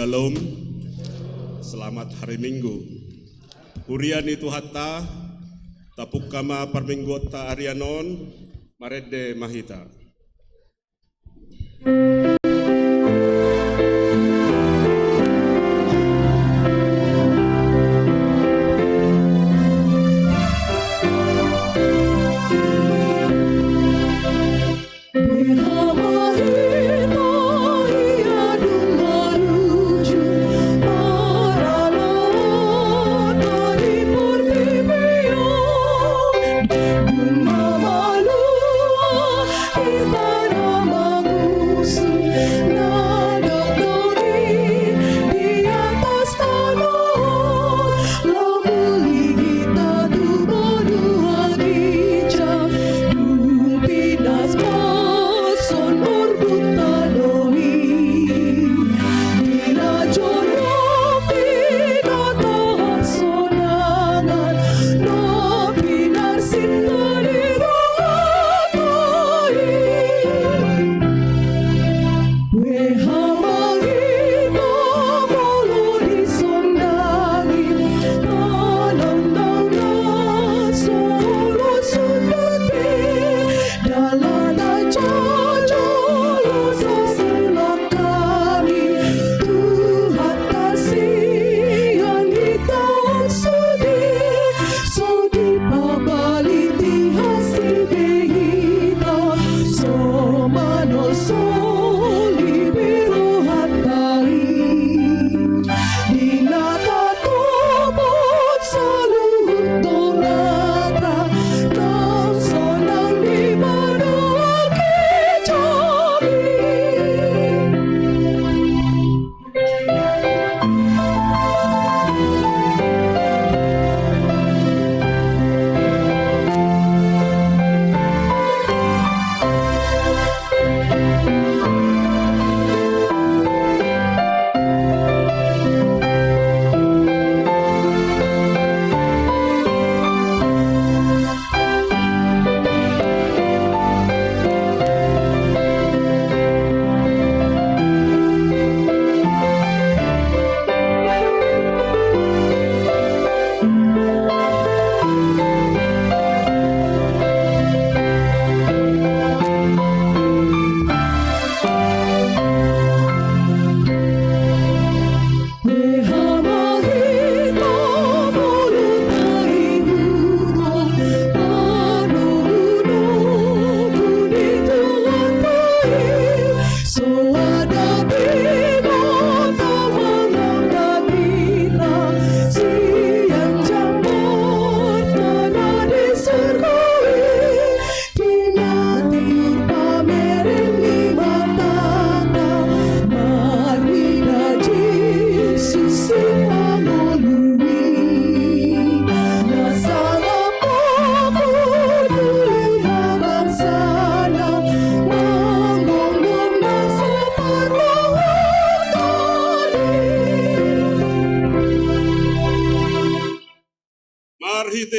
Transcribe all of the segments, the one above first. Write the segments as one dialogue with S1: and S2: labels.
S1: Shalom, selamat hari Minggu. Urian itu hatta, tapuk kama parminggota arianon, marede mahita.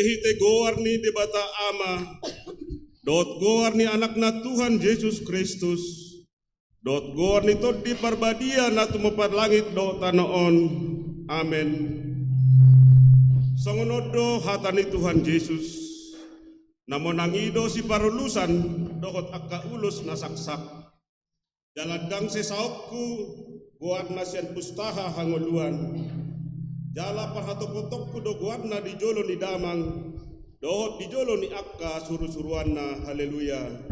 S1: Hite goarni di bata ama, dot goarni anak na Tuhan Yesus Kristus, dot goarni to di parbadia na tumapad langit do tanoon. Amen. Sangunodo hatani Tuhan Yesus, namonangido si parulusan dohot akka ulus na saksak. Jaladang sesaokku goarna sian pustaha hangoluan. Jala parhatopotokku do goarna di jolo ni damang, dohot di jolo ni akka suru-suruanna. Haleluya.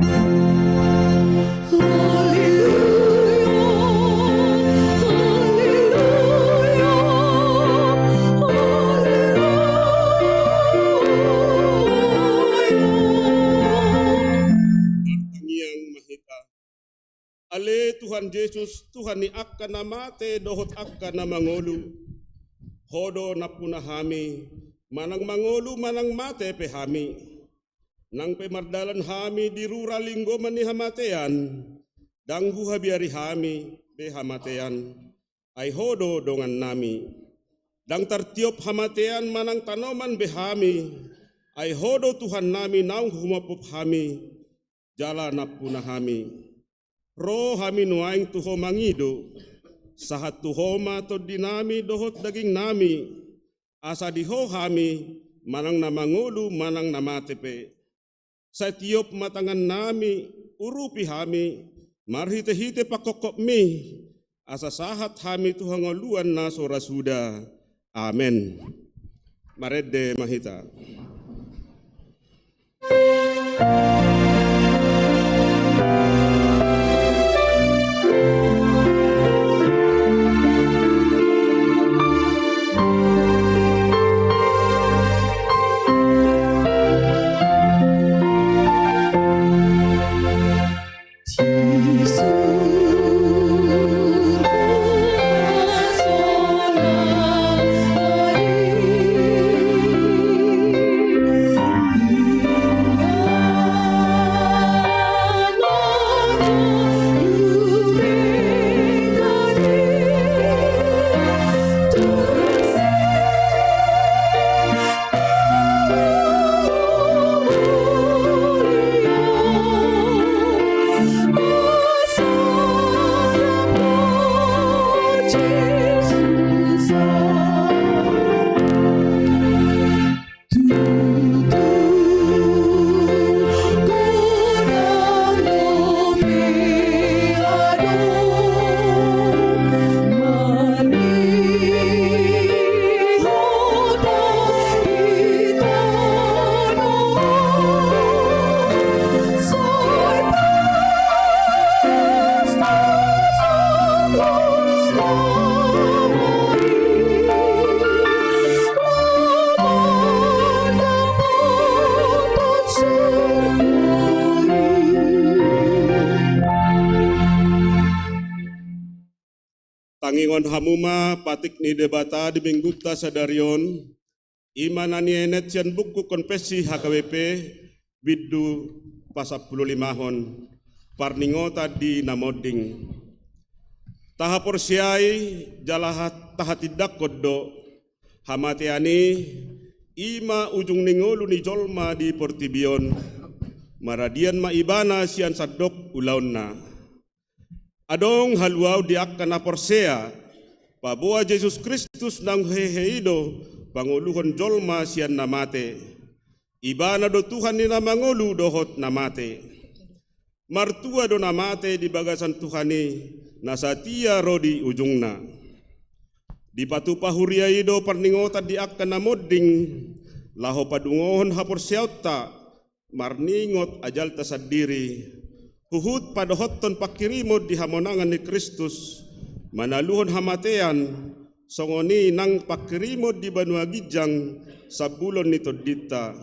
S1: Ale Tuhan Yesus, Tuhan ni akka namate dohot akka na mangolu. Hodo na punahami, manang mangolu manang mate pehami. Nang pemardalan hami di ruralinggo manihamatean, danghu habiari hami behamatean. Ay hodo dongan nami. Dang tartiop hamatean manang tanoman behami. Ay hodo Tuhan nami naung humapop hami. Jala na punahami. Ro hami nuaing tuho mangido. sahat tuhoma to dinami dohot daging nami, asa diho hami, manang namangulu manang namatepe. Sa tiop matangan nami, urupi hami, marhite-hite pakokop mi, asa sahat hami tuhangoluan na sorasuda. Amen. Maredde mahita. Tangingon hamuma patik ni debata di mingguta sadarion imanani enet sian buku konfesi HKBP bidu pasap 55 parningota di namoding tahapor siai jalahat tahatidak kodo hamatiani ima ujung ningolu ni jolma di portibion maradian maibana sian sadok ulauna. Adong haluau diakan aporsea, pabua Yesus Kristus nang heheido, panguluhon jolma sian namate. Ibana do Tuhan ni namangulu dohot namate. Martua do namate di bagasan Tuhani, nasatia rodi ujungna. Di patu pahuriaido parningota diakan namoding, laho padungohon haporseauta, marningot ajal tasadiri. Huhut pada hoton pakirimo di hamonangan ni Kristus, manaluhon hamatean, songoni nang pakirimo di Banua Gijang, sabulon ni todita.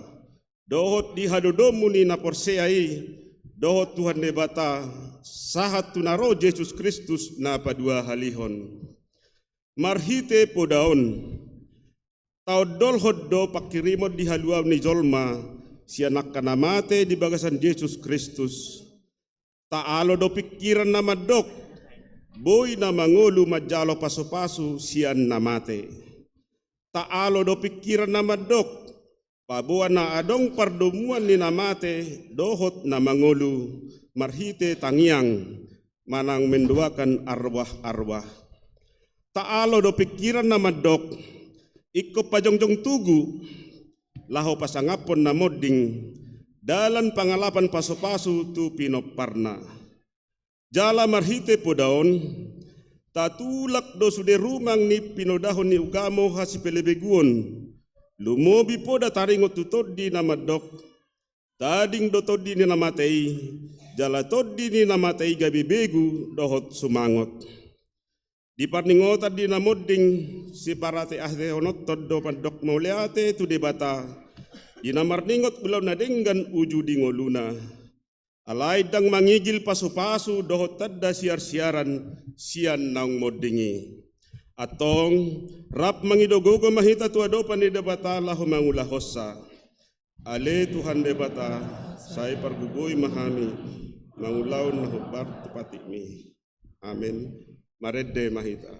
S1: Dohot di hadodomu ni naporseai, dohot Tuhan nebata, sahat tunaro Yesus Kristus na padua halihon. Marhite podaon, tau dolhot do pakirimo di haluaw ni jolma, sianak kanamate di bagasan Yesus Kristus. Taalo do pikiran na madok, boy na mangulu majalo paso-paso siyan namate. Taalo do pikiran na madok, pabuan na adong pardumuan ni namate, dohot na mangulu, marhite tangiang, manang menduakan arwah-arwah. Taalo do pikiran na madok, iko pajongjong tugu, laho pasangapon na moding, dalan pangalapan paso-paso tu pinoparna. Jala marhite podaon, tatulak do sude rumang ni pinodahon ni ugamo hasi pelebeguon. Lumobi poda taringot tutod di namadok, tading do todi ni namatay, jala todi ni namatay gabibegu dohot sumangot. Di parningota di namoding si parate ahde honot todo pandok mauleate tu debata, inamarningot bulaw na denggan uju di ngoluna. Alay dang mangigil pasu-pasu dohot tadda siar-siaran sian nang modingi. Atong rap mangidogogo mahita tuadopan ni debata lahu mangulahosa. Ale Tuhan debata say pargugoy mahami mangulaw na hubar tupati mi. Amen. Maredde mahita.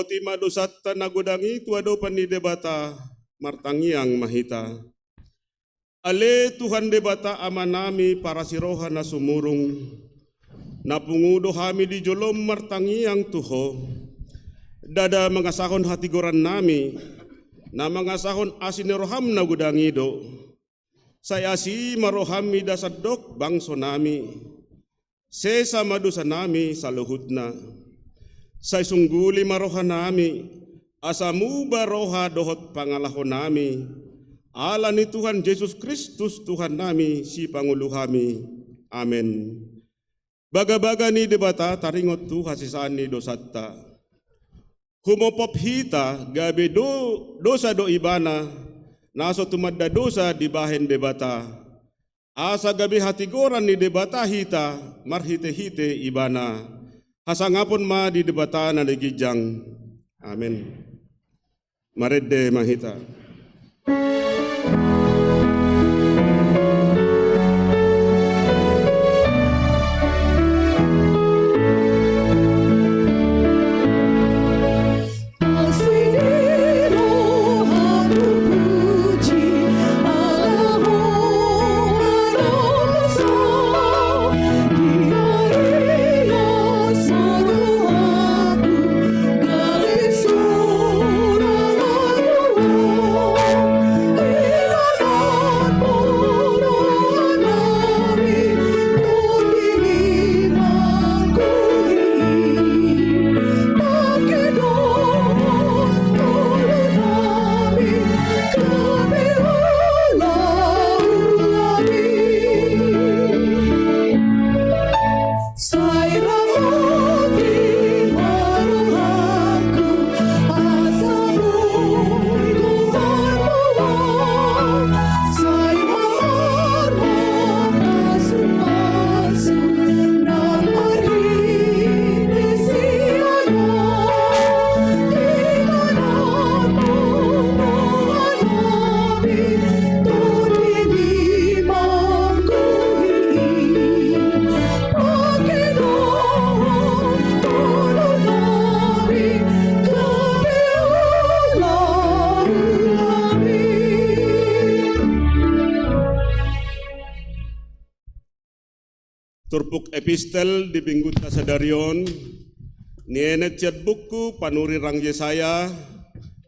S1: Oti madusatta nagudangi tuado panidebata martangiang mahita. Ale Tuhan debata amanami para siroha na sumurung. Napungudo hami di jolom martangiang tuho. Dada mangasahon hati goran nami. Na mangasahon asineroham na gudangido. Saya si marohami dasadok bangso nami. Sesa madusa nami sa luhudna. Say sungguli maroha nami, asamu baroha dohot pangalahon nami. Ala ni Tuhan Yesus Kristus Tuhan nami, si Pangulo kami. Amen. Baga-baga ni debata taringot tu hasisan ni dosatta. Humopop hita gabi dosa do ibana, naso tumadda dosa di bahen debata. Asa gabi hatigoran ni debata hita, marhite-hite ibana. Hasangapon ma di debata na nagijang. Amen. Maredde mahita. Turpuk epistel di Binggut Kasadarion, nienet chat buku panuri rang Yesaya,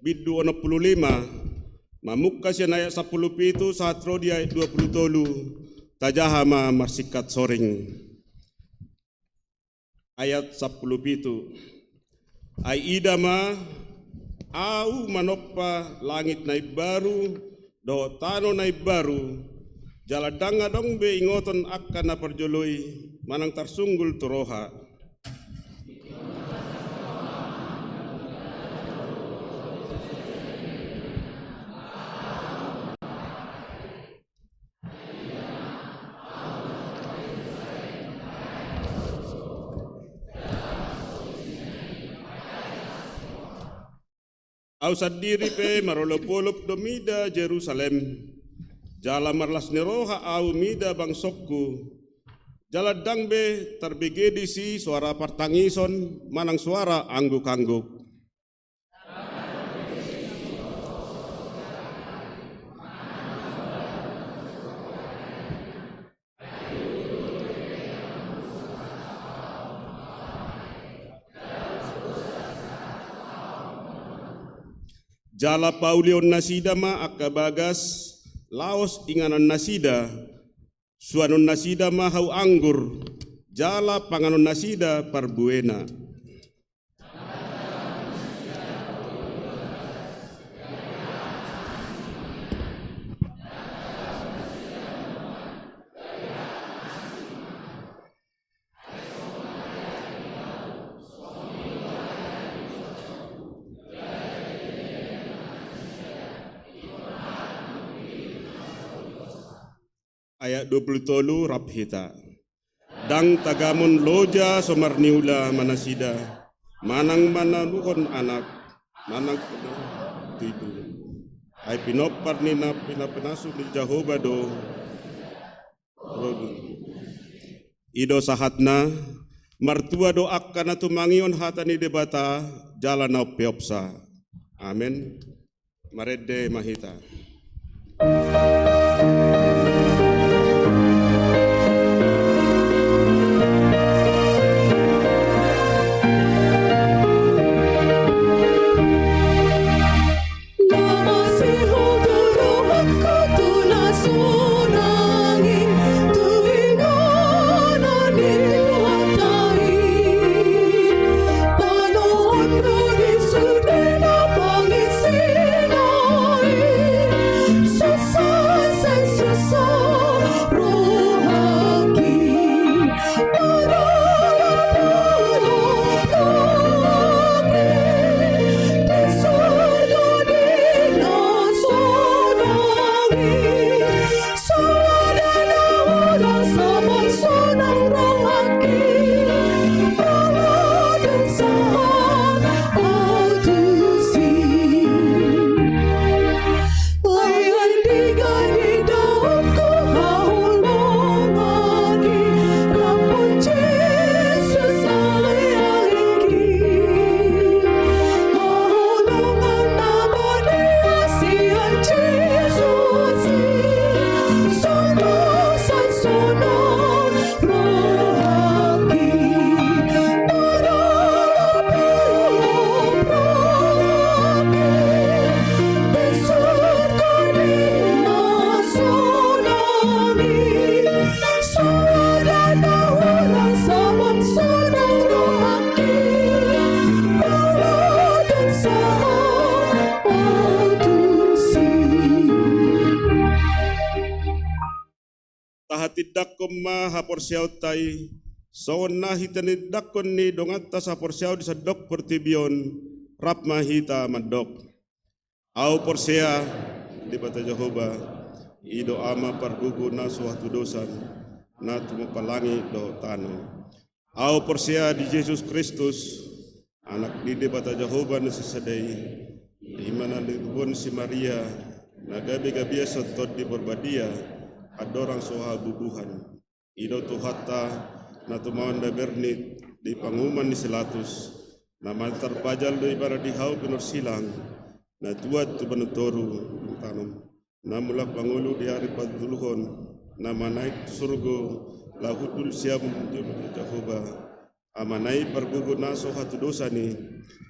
S1: bidu 65, mamukka siya naya 10 pitu satro dia 20 tolu, tajahama marsikat soring. Ayat 10 pitu, ay idama, au manoppa langit na baru, do tano na baru, jaladanga dong be ingoton akka na perjoloi manang tarsunggul turoha. Au sadiri pe marolopolop domida Jerusalem. Jala marlas neroha au mida bangsokku. Jala dangbe terbegedi si suara partangison manang suara angguk-angguk. Jala paulion nasida ma akabagas laos inganan nasida, suanon nasida mahau anggur, jala panganon nasida parbuena. Ayat 20 tolu Rabhita. Dang tagamon loja somarniula manasida. Manang manaluhon anak. Manang tidu. Ay pinopar ni na pinapenaso ni Jehovah do. Ido sahatna. Martua doakan atu mangion hatani debata jalan na peopsa. Amen. Marede mahita. Tahatidak koma hapor siyaw tay so na hitanidak kon ni dongata sa hapor siyaw di sa dok pertibion rap mahita madok au porsea di bata Jehovah ido ama pargugu na suatu dosan na tumapalangi do tano au porsea di Yesus Kristus anak di bata Jehovah na sisadai di mana libon si Maria na gabi-gabi sa tod di berbadia adorang soha bubuhan ido tuhata na tumawan da bernit di panguman ni silatus na mantar pajal do ibarat di hau pinur silang na tuat tu banutoru tanum na mulak pangulu di hari paduluhon na manaik surgo lahudul siam Jehovah amanai pergugu na soha tu dosa ni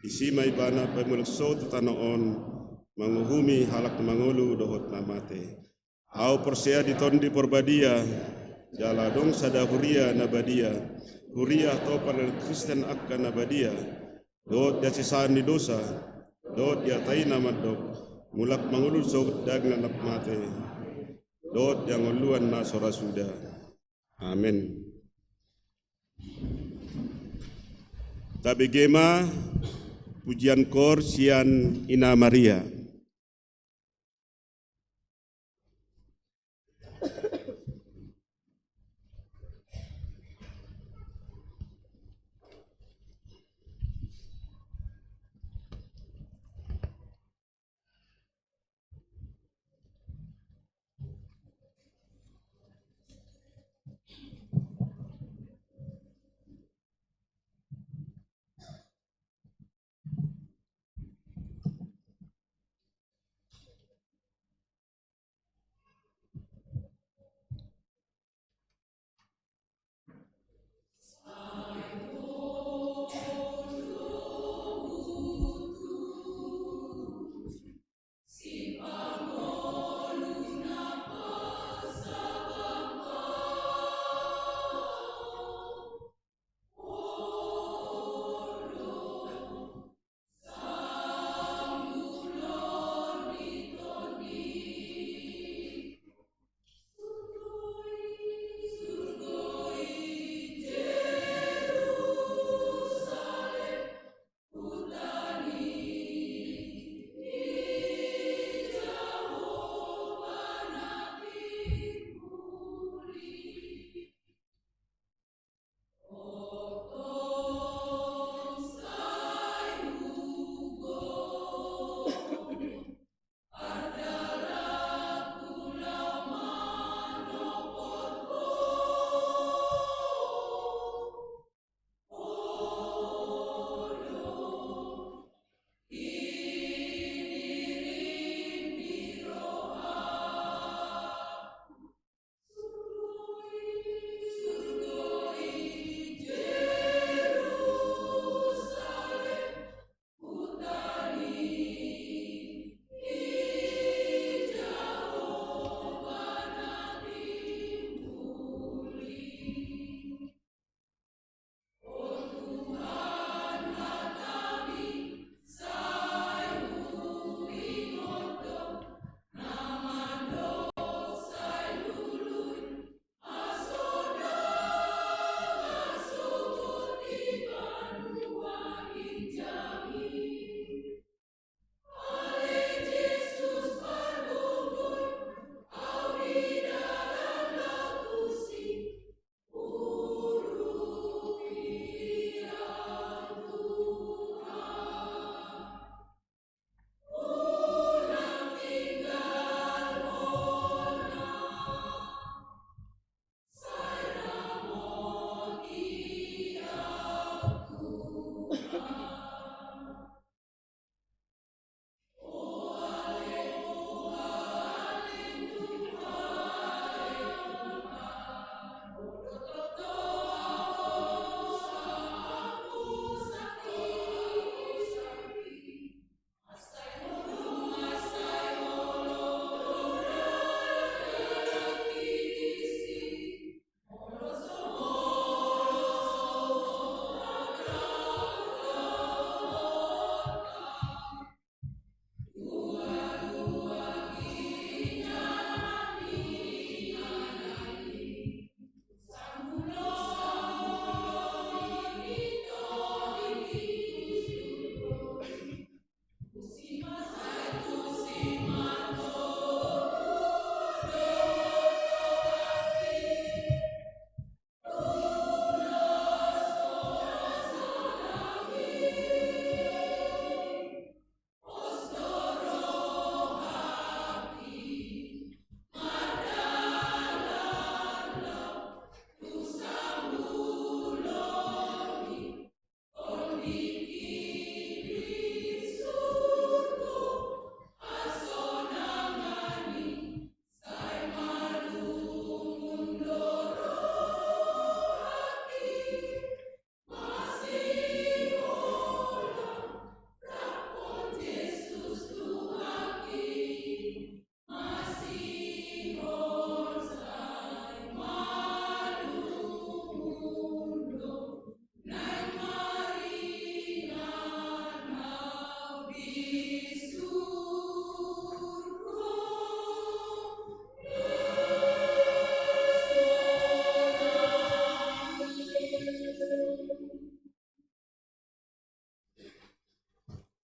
S1: isimai bana pemulak so tu tanoon manguhumi halak mangulu dohot na mate au persea di tondi porbadia jala dong sada huria nabadia huria to pada Kristen akan nabadia dot dia sisan di dosa dot dia tai nama dok mulak mangulul so dagna nap mate dot yang uluan na sora suda. Amin. Tabi gema pujian kor sian Ina Maria.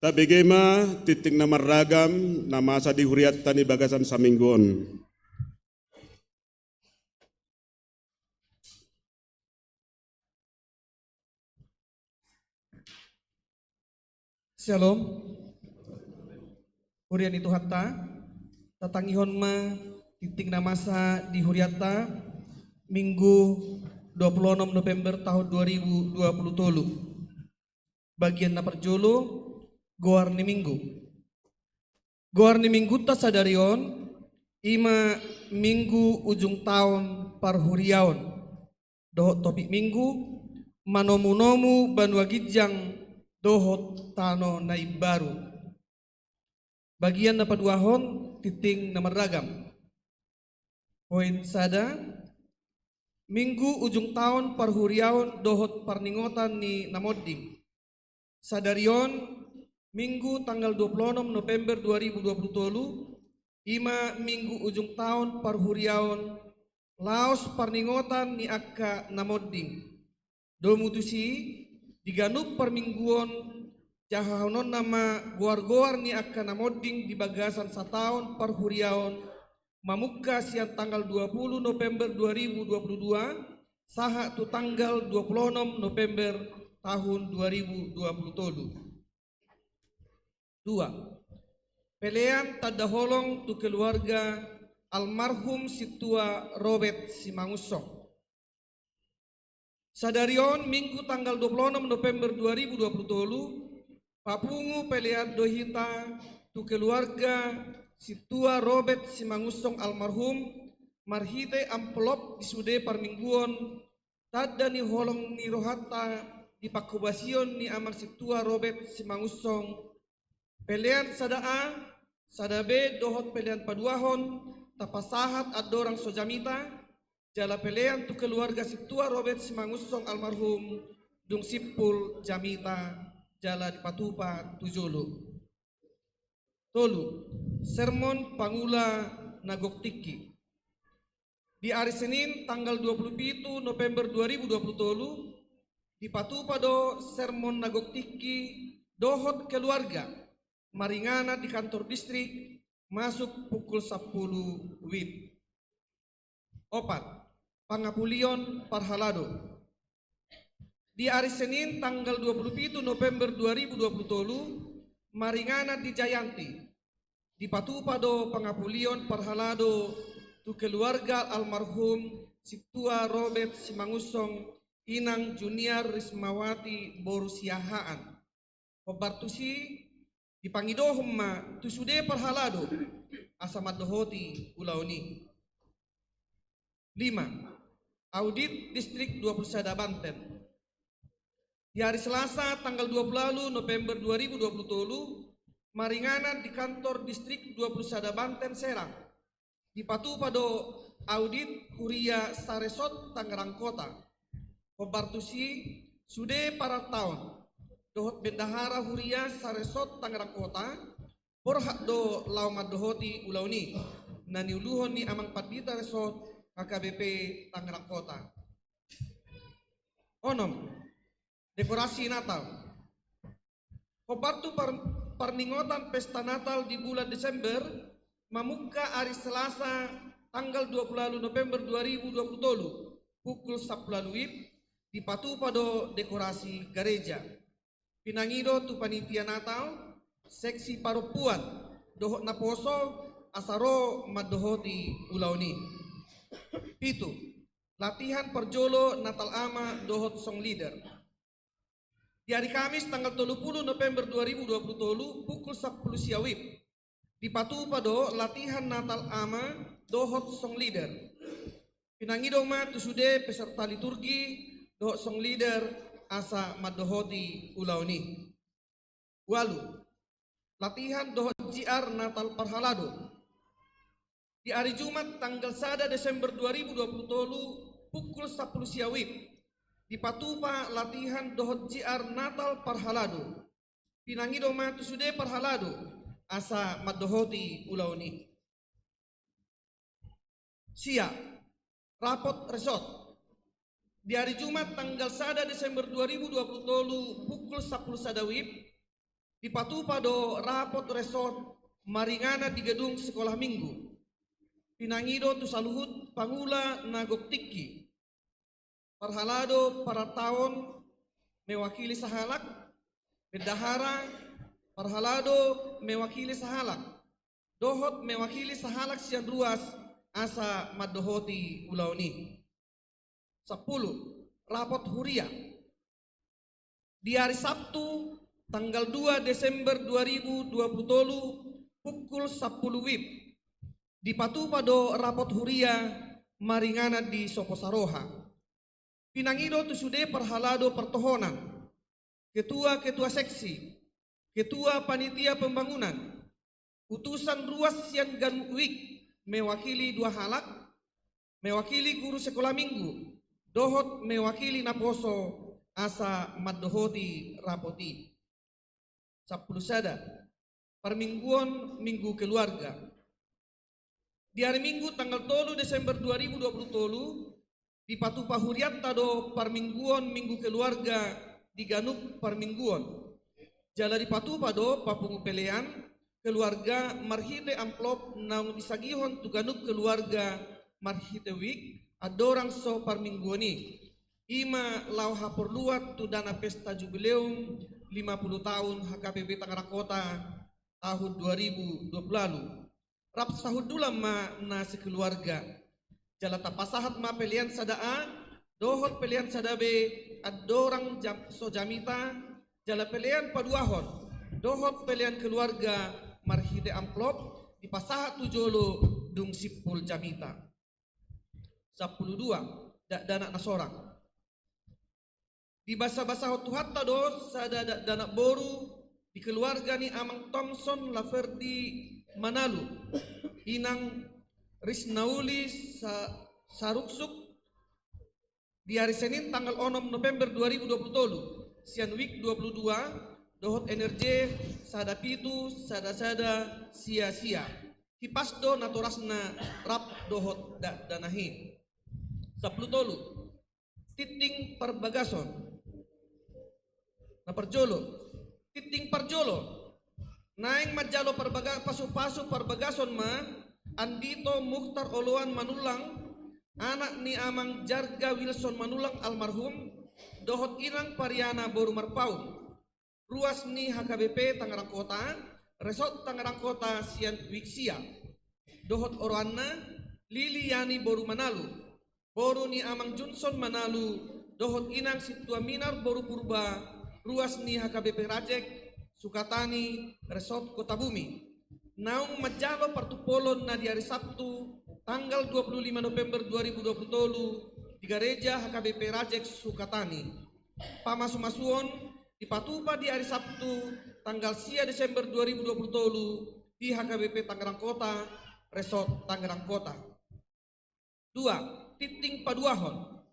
S1: Tabigema titing na maragam na masa di huriat tani bagasan sa minggon.
S2: Shalom. Hurian itu hatta tatangihon ma titing na masa di huriata Minggu 26 November tahun 2020. Bagian na perjolo goar ni minggu. Goar ni minggu ta sadarion ima minggu ujung tahun parhuriaon. Dohot topik minggu manomu-nomu banua gijang dohot tano naib baru. Bagian na paduahon titing na maragam. Poin sada minggu ujung tahun parhuriaon dohot parningotan ni namodding. Sadarion Minggu tanggal 26 November 2020 ima minggu ujung tahun parhuriaon laos parningotan ni akka namodding. Domutusi diganup permingguon jahahonon nama goar-goar ni akka namodding di bagasan sataon parhuriaon mamukka siang tanggal 20 November 2022 saha tu tanggal 26 November tahun 2020. 2. Pelean tadaholong tu keluarga almarhum Situa Robert Simangusong. Sadarion minggu tanggal 26 November 2020 papungu pelean dohita tu keluarga Situa Robert Simangusong almarhum marhite amplop di sude parmingguon tada ni holong ni rohata di pakubasion ni amang Situa Robert Simangusong. Pelean sadaa, sadabe dohot pelean paduahon, tapasahat adorang sojamita, jala pelean tu keluarga Situa Robert Simangusong almarhum, dung sipul jamita, jala di patupa tujulu. Tolu, sermon pangula nagoktiki. Di hari Senin tanggal 27 November 2020, di patupa do sermon nagoktiki dohot keluarga. Maringana di kantor distrik masuk pukul 10 WIB. 4. Pangapulion Parhalado. Di hari Senin tanggal 27 November 2020 Maringana di Jayanti di Patupado Pangapulion Parhalado tu keluarga almarhum Situa Robert Simangusong Inang Junior Rismawati Borusiahaan. Pebartusi di pangidohom ma tusude parhalado asamad dohoti ulauni. 5. Audit Distrik 21 Banten. Di hari Selasa tanggal 20 November 2020 Maringana di kantor Distrik 21 Banten Serang di Patupado Audit Huria Saresot Tangerang Kota. Pebartusi sude para tahun dohot bendahara Huria Saresot Tangerang Kota borhak do laumad dohoti ulauni nani uluhon ni amang padita resot KKBP Tangerang Kota. 6. Dekorasi Natal. Kobartu parningotan pesta Natal di bulan Desember mamukka hari Selasa tanggal 20 November 2020 pukul 10 WIB di Patupado dekorasi gereja. Pinangido tu panitia Natal, seksi parupuan, dohot na poso, asaro madohoti ulauni. 7. Latihan perjolo Natal Ama dohot song leader. Di hari Kamis tanggal 30 November 2020 pukul 10 siawib. Di Patupado latihan Natal Ama dohot song leader. Pinangido ma tusude peserta liturgi dohot song leader asa madohoti ulauni. 8. Latihan dohot JR Natal Parhalado. Di hari Jumat tanggal 1 Desember 2020 pukul 10 siawib di Patupa latihan dohot JR Natal Parhalado. Pinangido ma tusude Parhalado asa madohoti ulauni. Sia rapot resort. Di hari Jumat tanggal 1 Desember 2020 pukul 10 sadawib Dipatupa do rapot resort maringana di gedung sekolah minggu. Pinangido tu saluhut pangula nagok tiki. Parhalado para tahun mewakili sahalak. Bendahara parhalado mewakili sahalak. Dohot mewakili sahalak sian ruas asa madohoti ulauni. 10. Rapot huria. Di hari Sabtu tanggal 2 Desember 2020 pukul 10 WIB dipatupa do rapot huria maringana di Soposaroha. Pinangido tu sude perhalado pertohonan, ketua seksi, ketua panitia pembangunan, utusan ruas sian ganwik mewakili 2 halak, mewakili guru sekolah minggu, dohot mewakili naposo asa madohoti rapoti. 10 sada permingguan minggu keluarga. Di hari Minggu tanggal 3 Desember 2020 di Patupa Huriat tado permingguan minggu keluarga di Ganuk permingguan. Jala di Patupa do papungu pelean keluarga marhite amplop naung disagihon tu Ganuk keluarga marhite wik adorang so permingguani. Ima lau haporluat tu dana pesta jubileum 50 tahun HKBP Tangerang Kota tahun 2020 lalu. Rap sahud dulam ma na sekeluarga. Jala tapasahat ma pelian sadaa, dohot pelian sadabe adorang so jamita, jala pelian paduahon, dohot pelian keluarga marhide amplop dipasahat tujolo dung sipul jamita. 12 dana nasorang. Di basa-basa hotuhatta do sada dana boru di keluarga ni Amang Thompson Laverdi Manalu inang Risnauli Saruksuk di hari Senin tanggal 6 November 2020 sian week 22 dohot energi sada pitu sada sia-sia kipasdo naturasna rap dohot danahi 10 tolu titing perbagason na perjolo titing perjolo naing majalo pasu-pasu perbagason ma andito Mukhtar Oloan Manulang anak ni Amang Jarga Wilson Manulang almarhum dohot inang Pariana Boru Marpaun ruas ni HKBP Tangerang Kota resort Tangerang Kota sian wiksia dohot oroanna Liliani Boru Manalu boru ni Amang Johnson Manalu dohot inang Situa Minar Boru Purba ruas ni HKBP Rajek Sukatani Resort Kota Bumi. Naung majalo partupolon na di hari Sabtu tanggal 25 November 2020 di gereja HKBP Rajek Sukatani. Pamasu-masuon dipatupa di hari Sabtu tanggal 10 Desember 2020 di HKBP Tangerang Kota Resort Tangerang Kota. 2. Titing paduahon.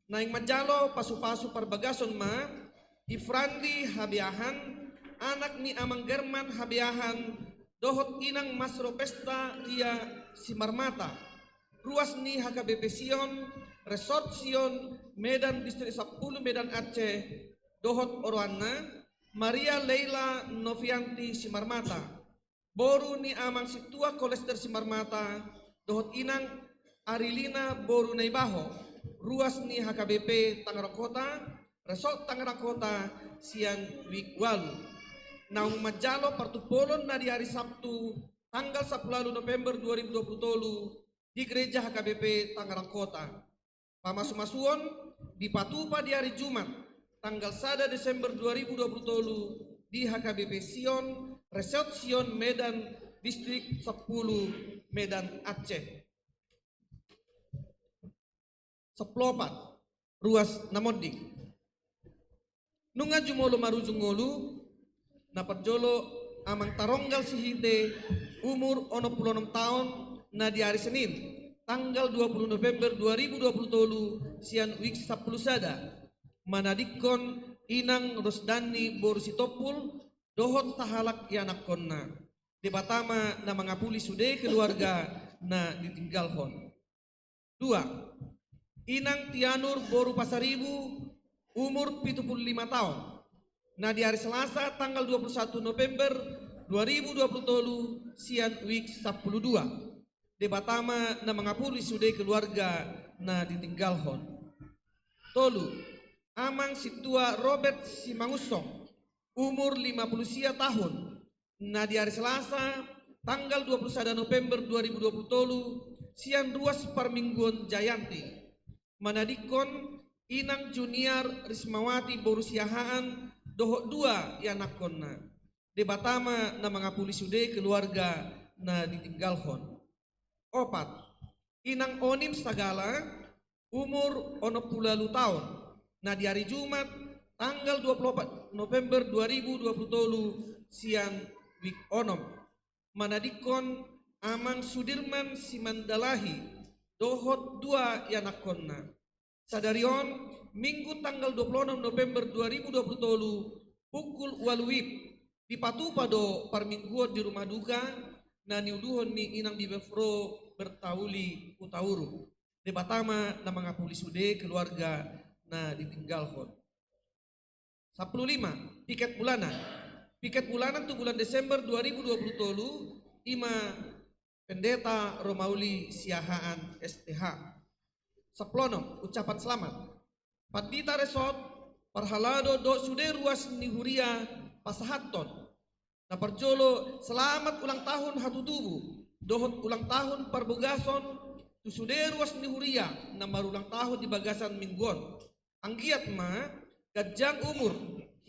S2: Naing majalo pasu-pasu perbagason ma Ifrandi Habiahan anak ni Amang German Habiahan dohot inang Masro Pesta Ria Simarmata ruas ni HKBP Sion Resort Sion Medan Distrik 10 Medan Aceh dohot orwana Maria Leila Novianti Simarmata boru ni Amang Situa Kolester Simarmata dohot inang Arilina Boru Naibaho ruas ni HKBP Tangerang Kota Resort Tangerang Kota sian wikwalu. Naung majalo partupolon na di hari Sabtu tanggal 10 November 2020 di gereja HKBP Tangerang Kota. Pamasu-masuon dipatupa di hari Jumat tanggal 1 Desember 2020 di HKBP Sion Resort Sion Medan Distrik 10 Medan Aceh. 14 ruas namodik. Nunga jumolo marujungolu na perjolo Amang Taronggal Sihite umur 66 tahun na di hari Senin tanggal 20 November 2020 sian wik 10 sada manadikon inang Rosdani Borsitopul dohot sahalak yanak konna di Batama na mangapuli sude keluarga na ditinggalhon. 2. Inang Tianur Boru Pasaribu umur 75 tahun Nah di hari Selasa tanggal 21 November 2020 sian week 12. De Batama na mangapuli sude keluarga na ditinggalhon. Tolu, amang situa Robert Simangusong, umur 50 tahun. Nah di hari Selasa tanggal 21 November 2020 sian ruas Parmingguan Jayanti. Manadikon inang junior Rismawati Borusiahaan dohok dua yanakonna. De Batama na mangapuli sude keluarga na ditinggalhon. Opat, inang Onim Sagala, umur 60 tahun. Nah di hari Jumat, tanggal 24 November 2020, siang week onom. Manadikon amang Sudirman Simandalahi, dohot dua yanakonna. Sadarion, Minggu tanggal 26 November 2020, pukul waluip, di Patupado Parmingguan di rumah duka, na niuduhon ni inang bibefro bertauli utauru. De Batama na mangapuli sude keluarga na ditinggalhon. 15. Piket bulanan. Piket bulanan tu bulan Desember 2020 ima Pendeta Romauli Siahaan STH. 10. Ucapan selamat. Padita Resort parhalado do sude ruas nihuria pasahaton. Na parjolo selamat ulang tahun hatutubu. Dohot ulang tahun parbogason tu sude ruas nihuria na marulang tahun di bagasan mingguan. Anggiat ma gajang umur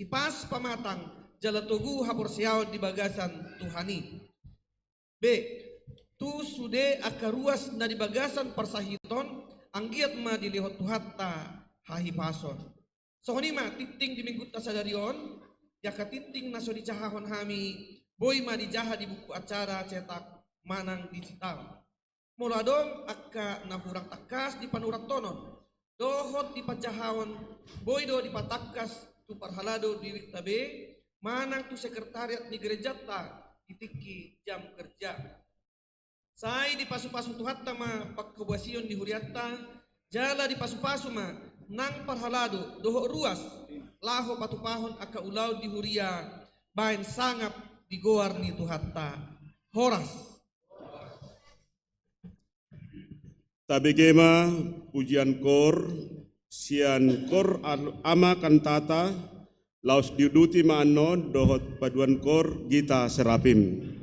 S2: hipas pamatang jalatugu hapor siaw di bagasan tuhani. B. Tu sude akaruas na di bagasan parsahiton anggiat ma dilihot tuhatta hahipason. Sohoni ma titing di minggu tasadarion jaka titing naso di cahahon hami boy ma di jaha di buku acara cetak manang digital. Muladong akka nahurang takas di panurak tonon. Dohot di pajahawon boy do di patakas tu parhalado di wiktabe manang tu sekretariat di gerejata ditiki jam kerja. Sai di pasu-pasu tu hatta ma pakkebuasion di huriatta jala di pasu-pasu ma nang parhalado dohot ruas laho patupahon aka ulau di huria bain sangap di goar ni tu hatta horas.
S1: Tabigema pujian kor sian kor ama kantata laus diuduti maanon dohot paduan kor Gita Serapim.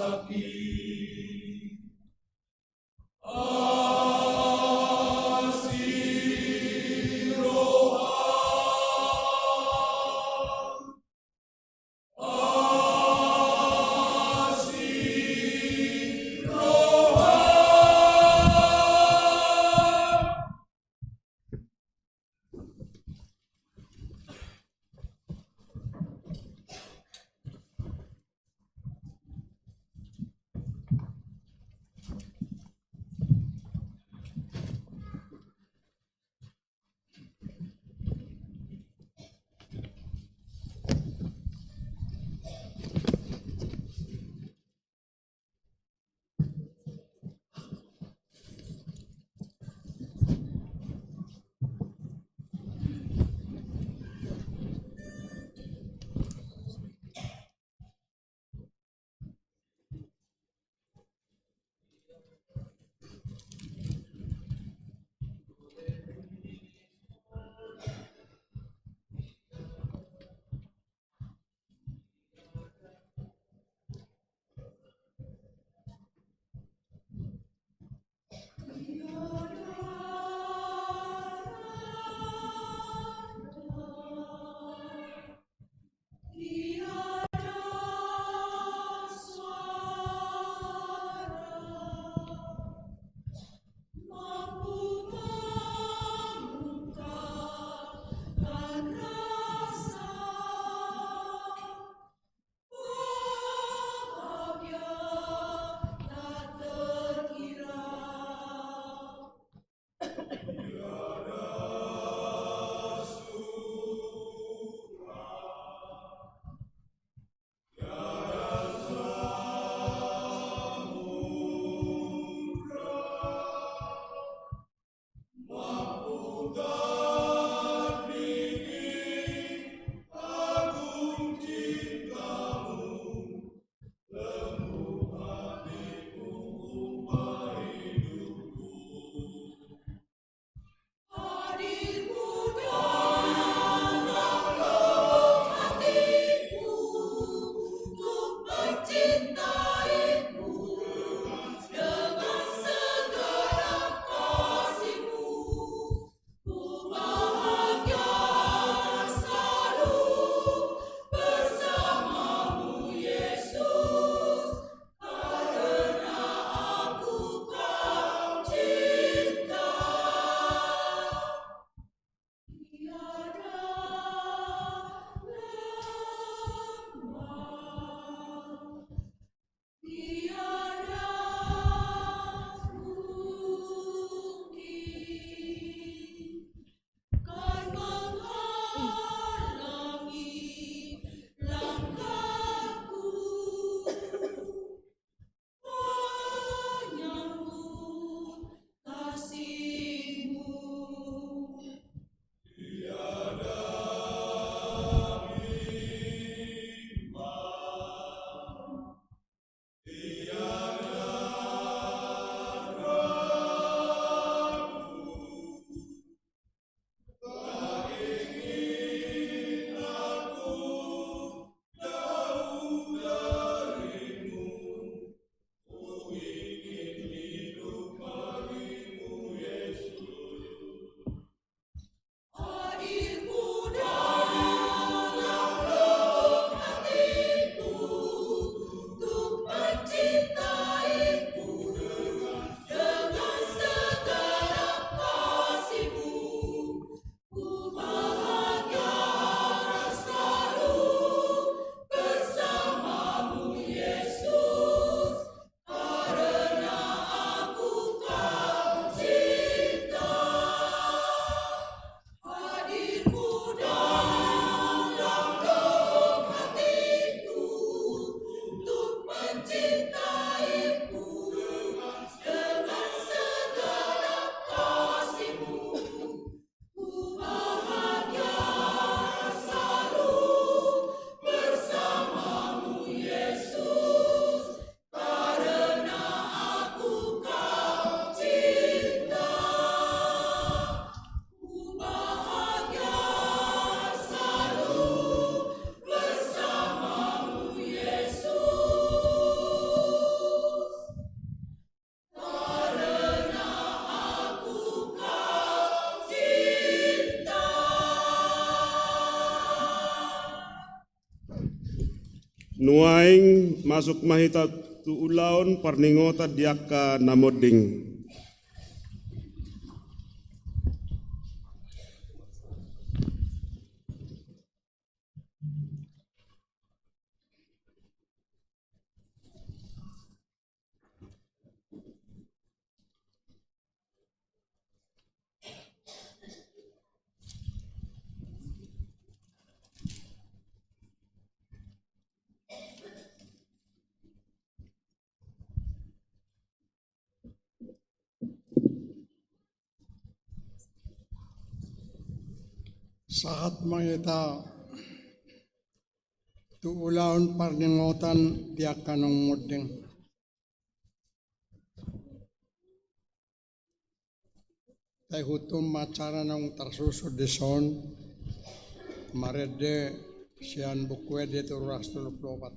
S3: Sakit
S1: Nuaing masuk mahita tu ulaon parningota diaka namoding.
S3: Saat mangita tu ulaon parningotan dia kanong mudeng. Tay hutum macara nang tarsuso deson marede sian bukwe de turas tuluplopat.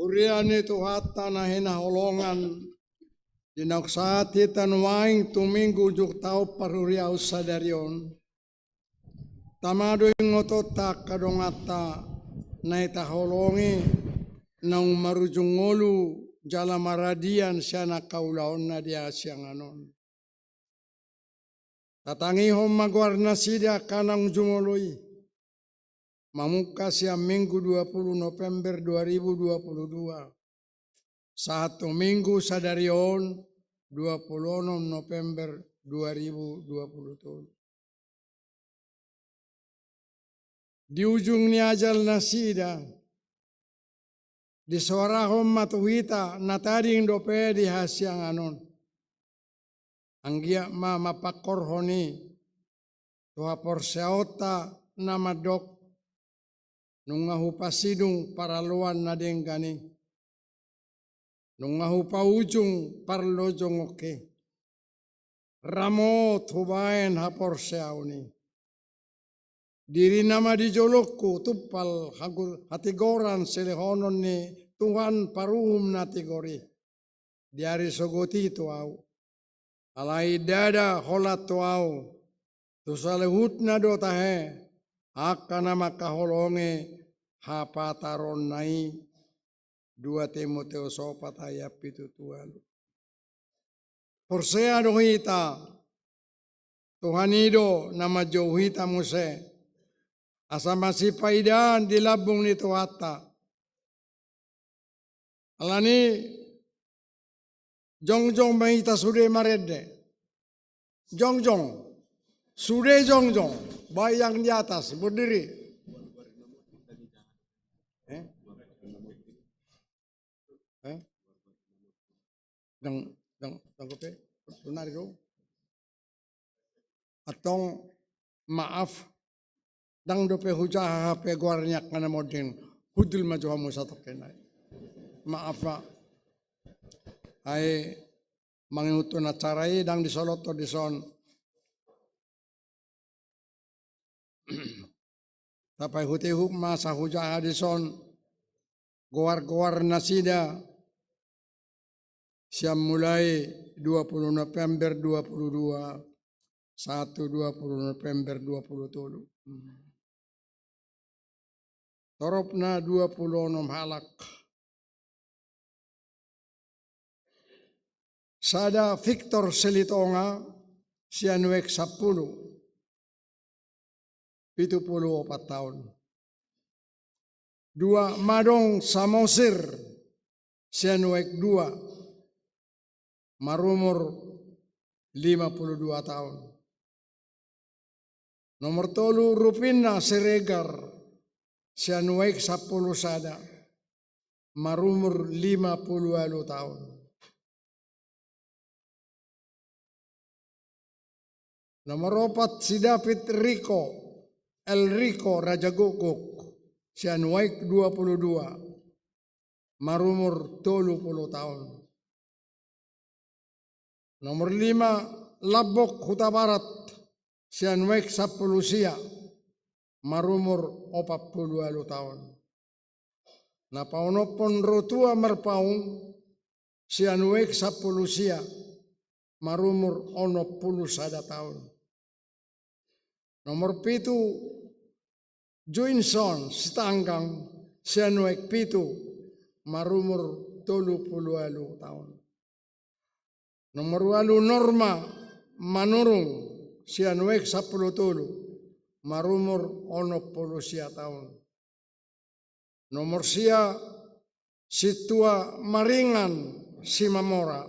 S3: Urian itu hatta na hinaholongan dinaksati tanwaing tuminggu juk tau paruriau sadarion. Tamado yung ngototak kadongata na itaholongi nang marujungolu jala maradian siya nakaulaon na dia siyang anon. Tatangihom magwarna siya kanang jungoloy. Mamuka siya Minggu 20 November 2022. Satu minggu sadarion 26 November 2020. Di ujung ni ajal nasida, di suarahom matuwita nataring dope di hasyang anon. Anggia mapakorhoni tuha porseota namadok nung ngahupasidung paraluan na denggani. Nung ngahupaujung parlojong oke. Ramot hubayan hapor siyauni. Diri nama di jolokku tupal hatigoran selehonon ni Tuhan paruhum na tigori. Diari sogoti tuau. Alai dada holat tuau. Tusalehut na do tahe. Aka nama kaholonge hapataron nai 2 Timoteus 4 ayat 7. Porsea dohita Tuhanido nama johita muse asa masih paidan di labung ni tuata Alani jongjong mahita sude marede. Jongjong. Sude jongjong. Bayang di atas berdiri. Dang kope. Benar itu. Atong maaf. Dang dope hujah HP guarnyak kana modin. Hudul maju hamu satu kenai. Maaf pak. Hai mangutun acarai dang disoloto dison. Tapai hutihuk masa hujah dison. Goar-goar nasida. Siam mulai 20 November 22. 20 November 20 Toropna 26 halak. Sada Victor Selitonga sianuek 10. 74 tahun. 2 Madong Samosir sianuek 2. Marumur 52 tahun. Nomor 3 Rupina Siregar sianuek 10 sada. Marumur 50 tahun. Nomor 4 si David Rico Elrico Rajagogok sianuek 22. Marumur 30 tahun. Nomor 5 Labok Huta Barat sianuek 10 sia. Marumur 40 tahun. Napaunopon rotua merpaung sianuek 10 sia. Marumur 60 sada tahun. Nomor 7 Joinson Stanggang sianuek 7. Marumur 30 tahun. Nomor 8 Norma Manurung sianuek 10 tolu. Marumur 60 sia tahun. Nomor sia Situa Maringan Simamora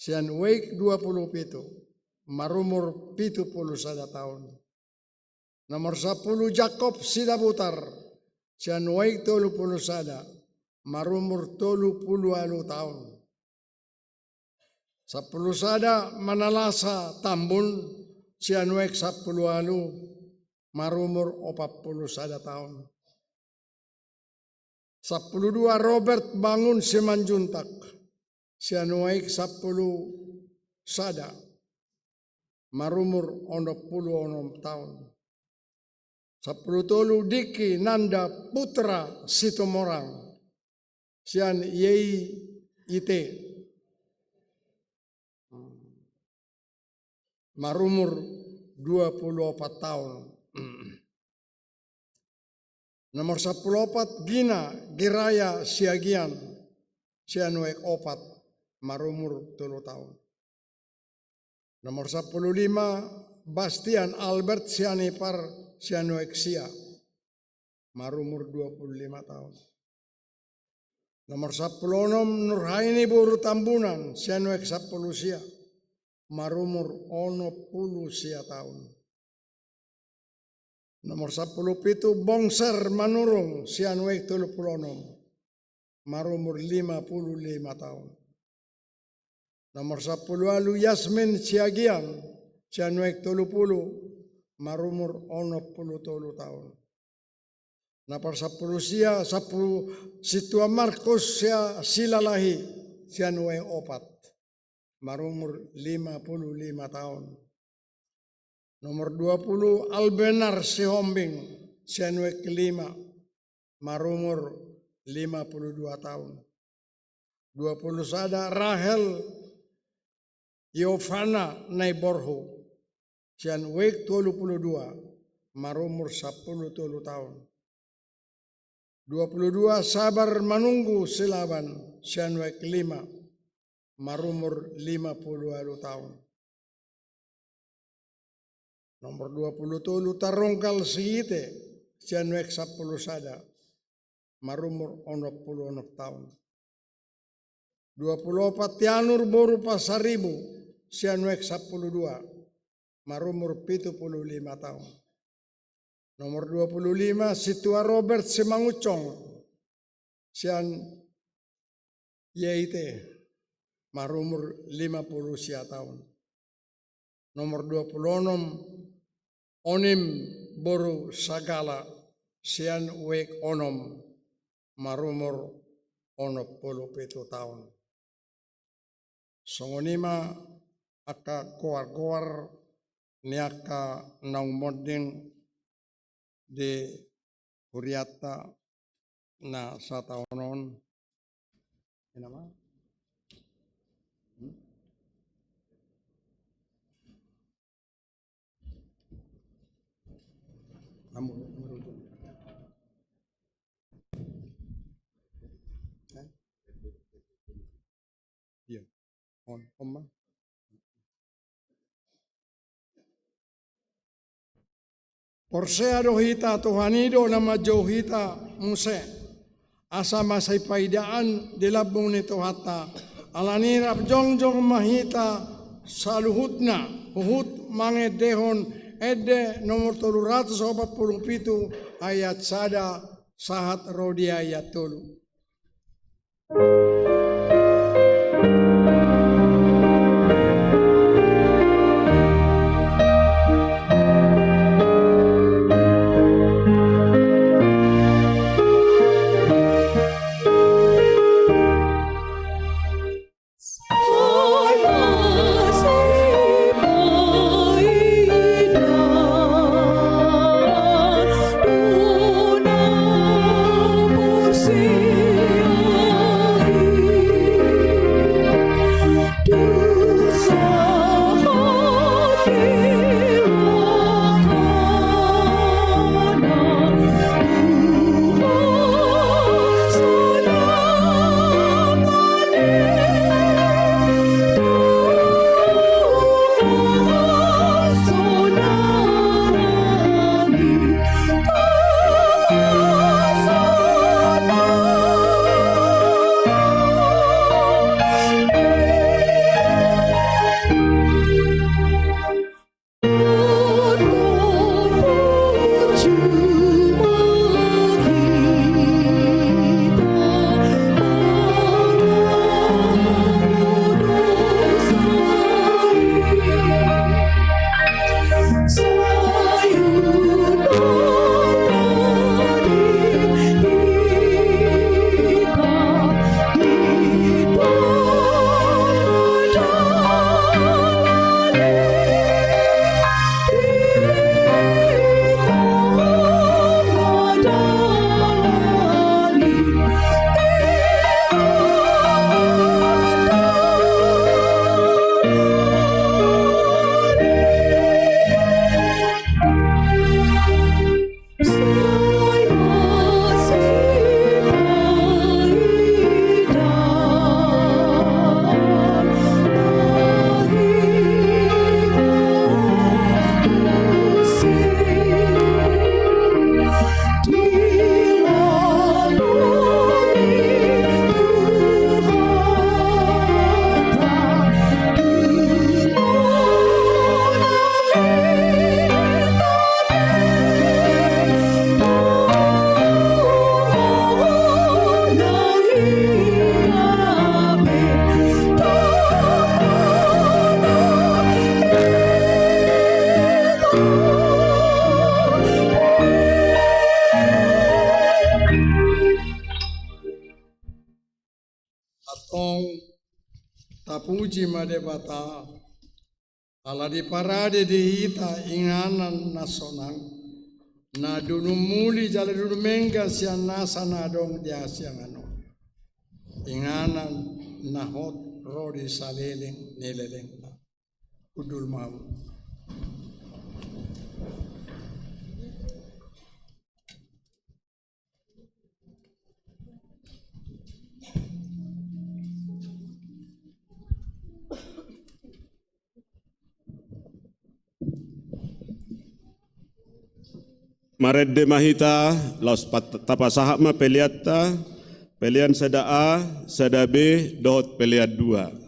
S3: sianuek 27. Marumur 70 sada tahun. Nomor 10 Jacob Sidabutar sianuek 30 sada. Marumur 30 tahun. 10 sada Manalasa Tambun sianuek 10 marumur 40 sada tahun. 12 Robert Bangun Simanjuntak sianuek 10 sada. Marumur 60 tahun. 10 tolu Diki Nanda Putra Sitomorang sian yei ite. Marumur 24 tahun. Nomor 14 Gina Giraya Siagian sianuek 4. Marumur 3 tahun. Nomor 15 Bastian Albert Sianipar sianuek sia. Marumur 25 tahun. Nomor 16 Nurhaini Buru Tambunan sianuek 10 sia. Marumur 60 sia tahun. Nomor 17 Bongser Manurung sianuek 36. Marumur 55 tahun. Nomor 10 Yasmin Siagian sianuek 30. Marumur 63 tahun. Nomor 10 sia 10 Situa Markus sia Silalahi sianuek 4. Marumur 55 tahun. Nomor 20 Albenar Sihombing sianuek 5. Marumur 52 tahun. 20 sada Rahel Yovana Naiborho sianuek 22. Marumur 10 tahun. 22 Sabar Manunggu Silaban sianuek 5. Marumur 50 tahun. Nomor 20 Tarongkal Siite sianuek 10 sada. marumur 66 tahun. 24 Tianur Boru Pasaribu sianuek 12 marumur 75 tahun. Nomor 25 Situa Robert Simangucong sian Yeite marumur 50 tahun. Nomor 26 Onim Boru Sagala sian Wek Onom marumur 67 tahun. Songonima aka koar-koar niaka naung modeng di Huriata na sa taonon. Nama? Iya, Om. Porsea dohita Tuhanido nama johita muse asa masay paidaan dilabong nito hata alanirap jongjong mahita saluhutna uhut mangedehon ede nomor 347 ayat sada sahat rodi ayat 3. Tapuji madebata ala di parade di hita inganan nasonang na dunumuli jala dunumenga siya nasa nadong dia siyang ano inganan nahot rodi saliling nileleng na udul mamu.
S1: Maredde mahita laus tapasahak ma peliatta pelian sada A, sada B, dohot peliat 2.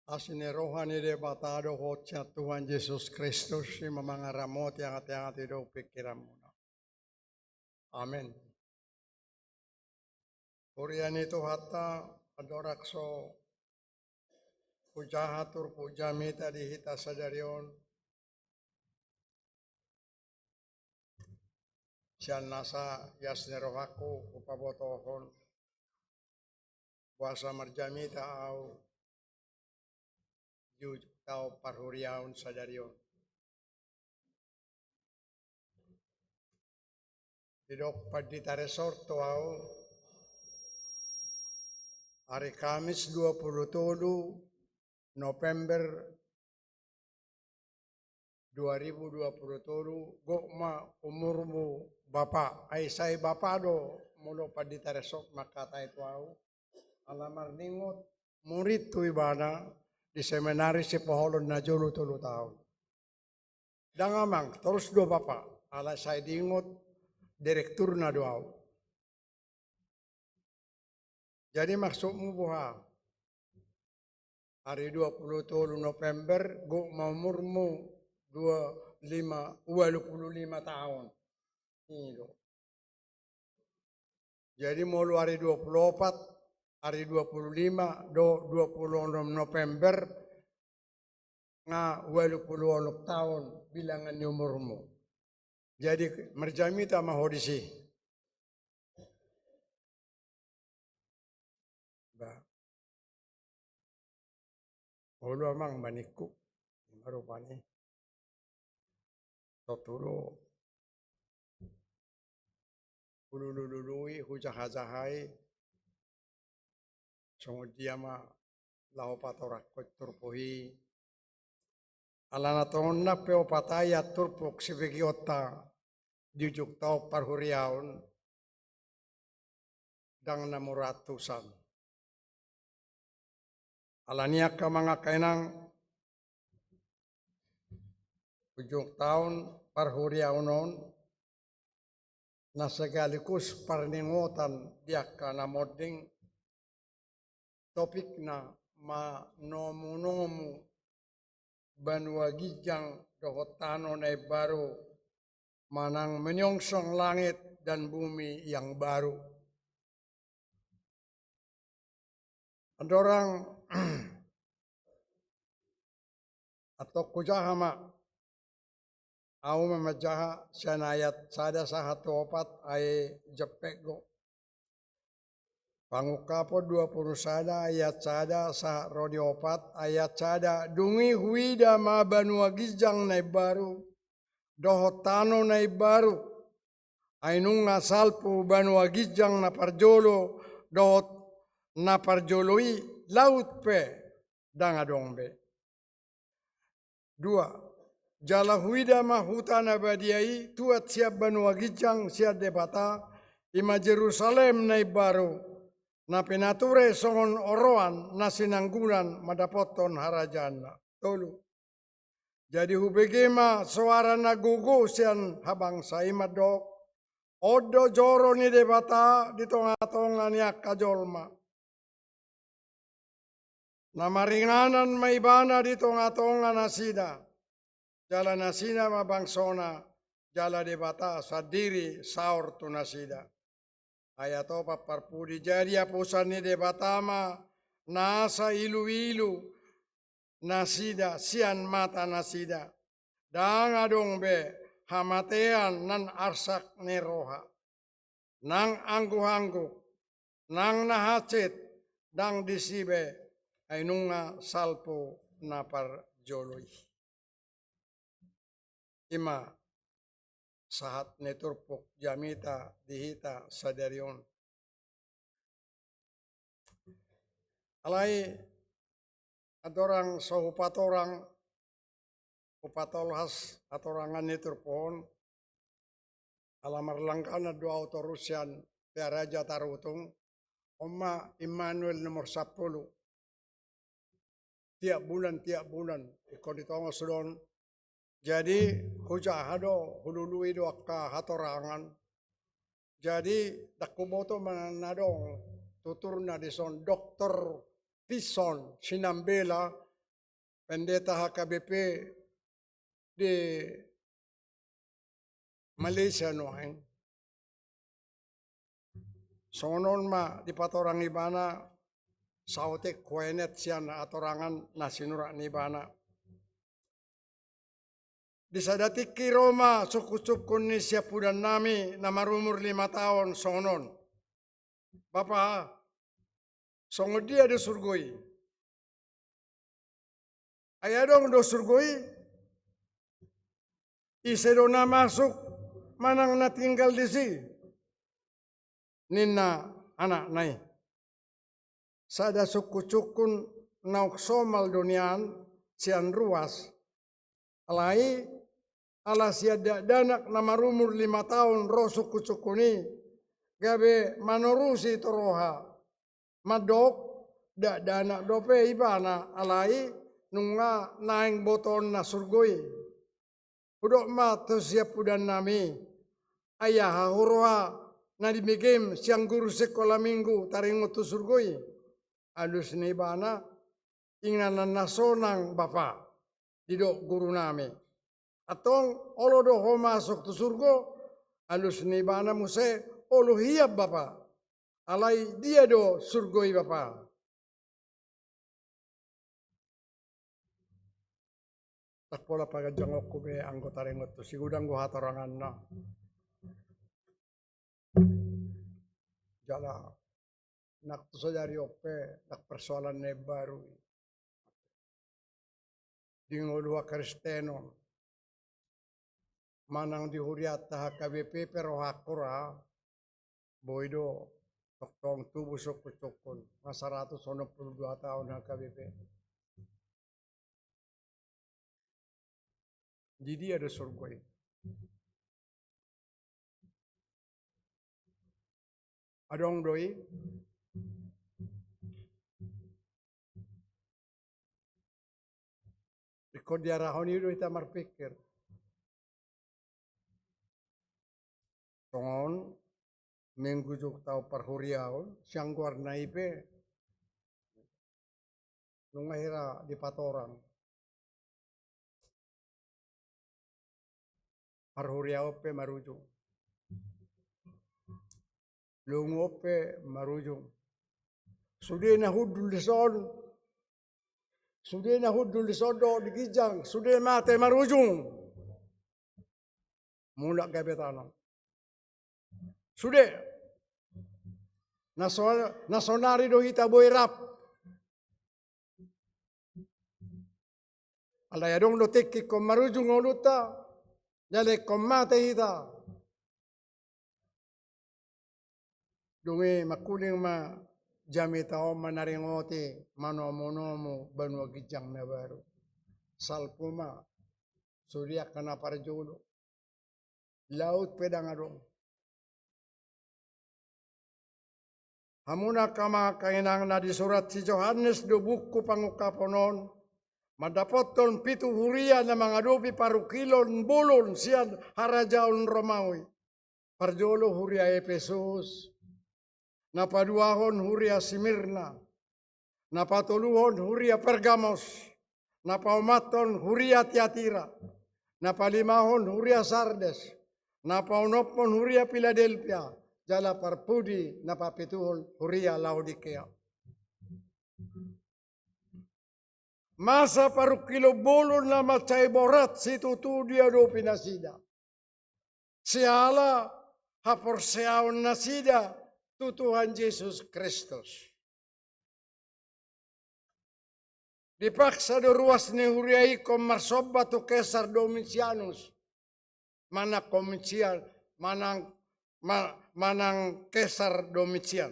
S3: Asini rohani debatado hotnya Tuhan Yesus Kristus si memangaramot yang hati-hati hidup pikiranmu. Amin. Kurian itu hatta adorakso pujahatur pujamita dihita sadarion sian nasa yasne rohaku upabotohon puasa marjamita au Juj tau parhuriaun sadarion. Didok padita resort au hari Kamis 27 November 2027 gokma umurmu Bapak Aisai Bapak do mulo padita resort makata itu au alamar ningot murid tu ibana di seminari si Poholon na julu 3 tahun. Dangamang terus do Bapak ala saya diingot direktur na doa. Jadi maksudmu buha hari 27 November go umurmu 25 tahun. Ini do. Jadi mulu hari 24 hari 25 do 26 November nga 26 tahun bilangan umurmu. Jadi merjamita mahodisi. Ba. Ulu amang baniku marupani. Toturo. Ululului hujahajahai. Sungguh dia mah lau patorak turpuhi. Alana tonna peo pataya turpuk sibegiota dijuk tau parhuriaun dang namuratusan. Alania ka mga kainang ujung tahun parhuriaunon na segaligus parningotan dia ka namoding topik na manomu banua gijang dohotano na baru manang menyongsong langit dan bumi yang baru. Ada orang atau kujahama au memajaha sanayat sada sahatu opat ay jepek go. Pangukapo 20 sada ayat sada sa rodi opat ayat sada dungi huida ma banua gijang nai baru dohotano nai baru ainung salpu banua gijang na parjolo dohot na parjoloi laut pe dangadongbe. 2. Jala huida ma hutana badiai tuat siap banua gijang siap debata ima Jerusalem nai baru na pinature songon oroan na sinanggulan madapoton harajana. Tolu. Jadi hubegema suara na gugu sian habang saima dok. Odo joro ni debata di tonga-tonga ni akajolma. Na maringanan maibana di tonga-tonga nasida. Jala nasida mabangsona. Jala debata sadiri saur tu nasida. Ayat opa parpudi jadi apusan ni debatama nasa ilu-ilu nasida sian mata nasida dang adong be hamatean nan arsak neroha nang anggu-anggu nang nahacit dang disibe ainunga salpo napar joloi ima sahat neturpuk jamita dihita sadarion. Alai adorang sahupatorang upatolhas atorangan neturpon alamar langkana dua autorusian Raja Tarutung, Oma Immanuel nomor 10. Tiap bulan, ikut ditongo sedon. Jadi, huja hado, hulului do akka hatorangan. Jadi, dakuboto manadong, tutur na dison Dr. Pison Sinambela, pendeta HKBP di Malaysia noeng. Sonon ma di patorang ibana saute kuenet sian atorangan nasinura nibana. Disadati kiroma suku-suku ni siapudan nami na marumur 5 tahun sonon. Bapak, songo dia do surgoi. Ayadong do surgoi. Isedona masuk manang na tinggal di si. Nina anak nai. Sada suku-sukun nauk somal dunian sian ruas. Alai ala siada danak na marumur 5 tahun ro suku-sukuni. Gabe manorusi toroha. Madok da danak dope ibana alai nunga naing boton na surgoi. Udok ma to siap udan nami. Ayah hahurwa na dimigim siang guru sekolah minggu taringo tu surgoi. Alus ni bana inganan nasonang bapa didok guru nami. Atong olo do ho masuk tu surgo alus ni bana muse olo hiap bapa. Alai dia do surgoi bapa. Tak pola paga jangok ko be anggota rengot tu sigudang go hatorangan na. Jala nak tu sadari ope nak persoalan ne baru. Dingo dua Kristeno manang dihuriat tahak KBP pero hakura boido toktong tubuh sokun masa 192 tahun HKBP. Jadi ada surgoi. Adong doi. Ikut diarahon itu kita berpikir. Tongon minggu juk tahu perhuriaun siang warna ipe nungahira di patorang. Perhuriau pe marujung. Lungope marujung. Sudah na hudul dison. Sudah na hudul disodo di Gijang. Sudah mate marujung. Mula gabetanang. Sudah. Nasonari do hita boyrap. Alayadong do teki ko marujung oluta. Jale ko mate hita. Dungi makuling ma jami tao manaringote manomonomo Banua Gijang na baru. Salpuma surya kana parjolo. Laut pedang adong. Hamuna kama kainang na di surat si Johannes do buku pangukaponon. Madapoton 7 huria na mga dobi parukilon bulon siyan harajaon Romawi. Parjolo huria Efesus. Napaduahon huria Simirna, napatuluhon huria Pergamos, napaumaton huria Tiatira, napalimahon huria Sardes, napaunopon huria Philadelphia, jala parpudi napapituhon huria Laodikea. Masa parukilo bolon na macay borat situtu dia do pinasida. Siala haporseaon nasida tu Tuhan Yesus Kristus. Dipaksa do ruas ni huriai kom marsoba tu Kesar Domitianus. Mana komisian, manang Kesar Domitian.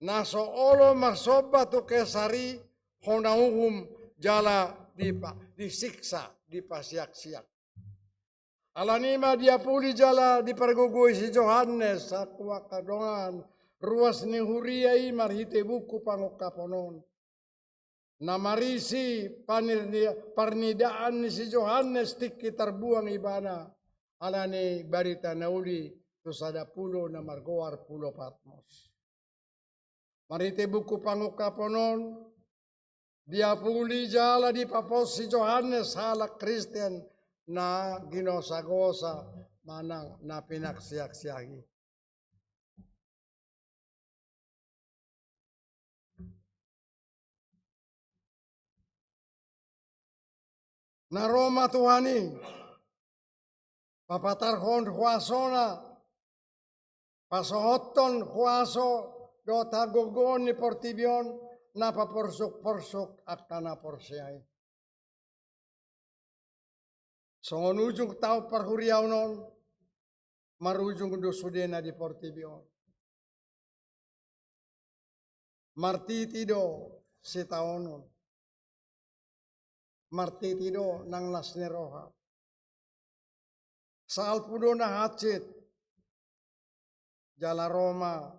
S3: Naso olo marsoba tu Kesari honauhum jala disiksa dipasiak-siak. Alanima dia puli jala di pergugui si Johannes sakwa kadongan ruas ni huriai marhite buku pangukaponon. Namarisi parnidaan ni si Johannes tiki terbuang ibana alani barita nauli tusada pulo na margoar pulo Patmos. Marhite buku pangukaponon dia puli jala di papos si Johannes halak Kristen na ginosa-gosa manang na pinaksiyak-siyagi. Na Roma Tuhani, papatarhon huasona, pasohoton huaso, do tagogon ni portibion, na paporsok-porsok akana porsiay. Songon ujung tau parhuriaw non, marujung do sudena di portibion. Martitido si taonon. Martitido nang lasneroha. Saal pudo na hatsit. Jala Roma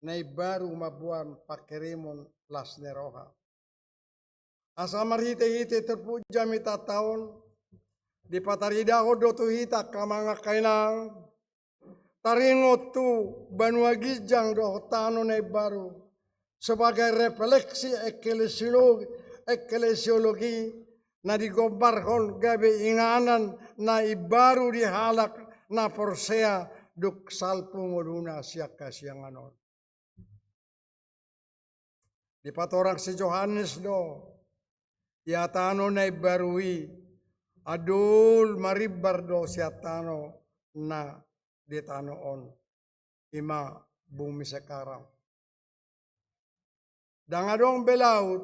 S3: na baru mabuan pakirimon lasneroha. Asa marhite-hite terpuja mita taon. Di patarida ko do tu hita kamanga kainang. Taringot tu Banua Gijang do tano na baru. Sebagai refleksi eklesiologi na digobarhon gabe inganan na ibaru dihalak na porsea duk salpu ngoluna siya kasyanganon. Di patorang si Johannes do iatano na ibarui adul maribar do siatano na ditanoon ima bumi sekarang. Dangadong belaut,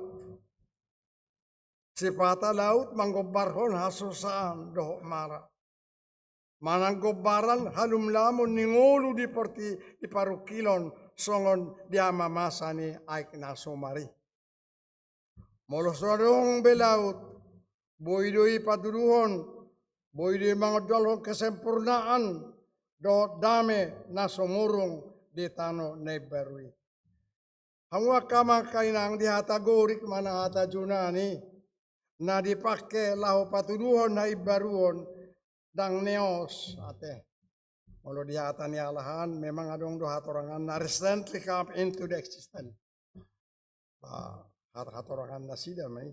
S3: sipata laut manggobarhon hasusaan dohok mara. Manang gobaran halum lamun ningulu di parukilon songon diama masani aik nasomari. Molos adong belaut, boydoi patuduhon, boydoi mangodolhon kesempurnaan dohok dame nasomurung di tano nebarui. Hangwa kama kainang dihatagorik mana hata junani na dipake lahu patuduhon na ibaruon dang neos ate. Walau dihata ni alahan memang adong doha torangan na recently come into the existence. Hatorangan na sida may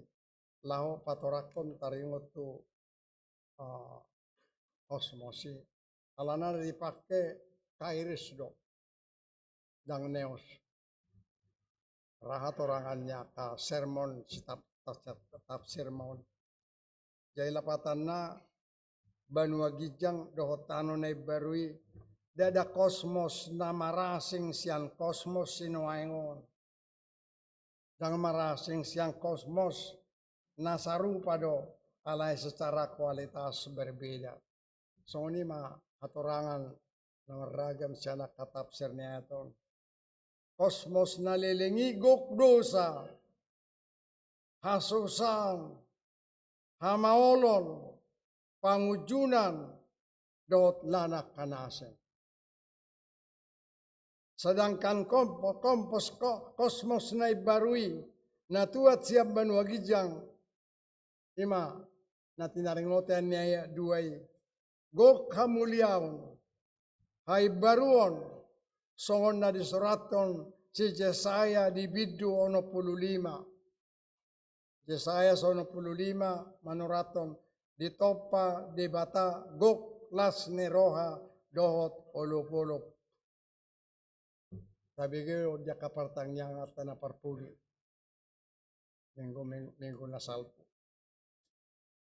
S3: lahu patorakon taringot tu osmosi. Alana dipake kairis do dang neos. Rahat orangannya ka sermon tetap sermon. Jai lapatan na Banua Gijang dohotano na ibarui dada kosmos na marasing siang kosmos sinuaingon. Dang marasing siang kosmos na sarupa do alay secara kualitas berbeda. So ini mah atorangan na ragam siya nakatapsir niya ito. Kosmos na lilingigok dosa, hasusan, hamaolon, pangujunan, dot lanak kanasen. Sedangkan kosmos na ibarui, na tuat siap Banua Gijang, ima, na tinaringotan niya duay, gok hamuliaon, hay baruon, songon na disuraton si Jesaya di bidu 15. Jesaya 15 manuraton ditopa debata gok las neroha dohot olop-olop. Sabi ko dia kapartang yang atana parpuli. Minggu nasalpo.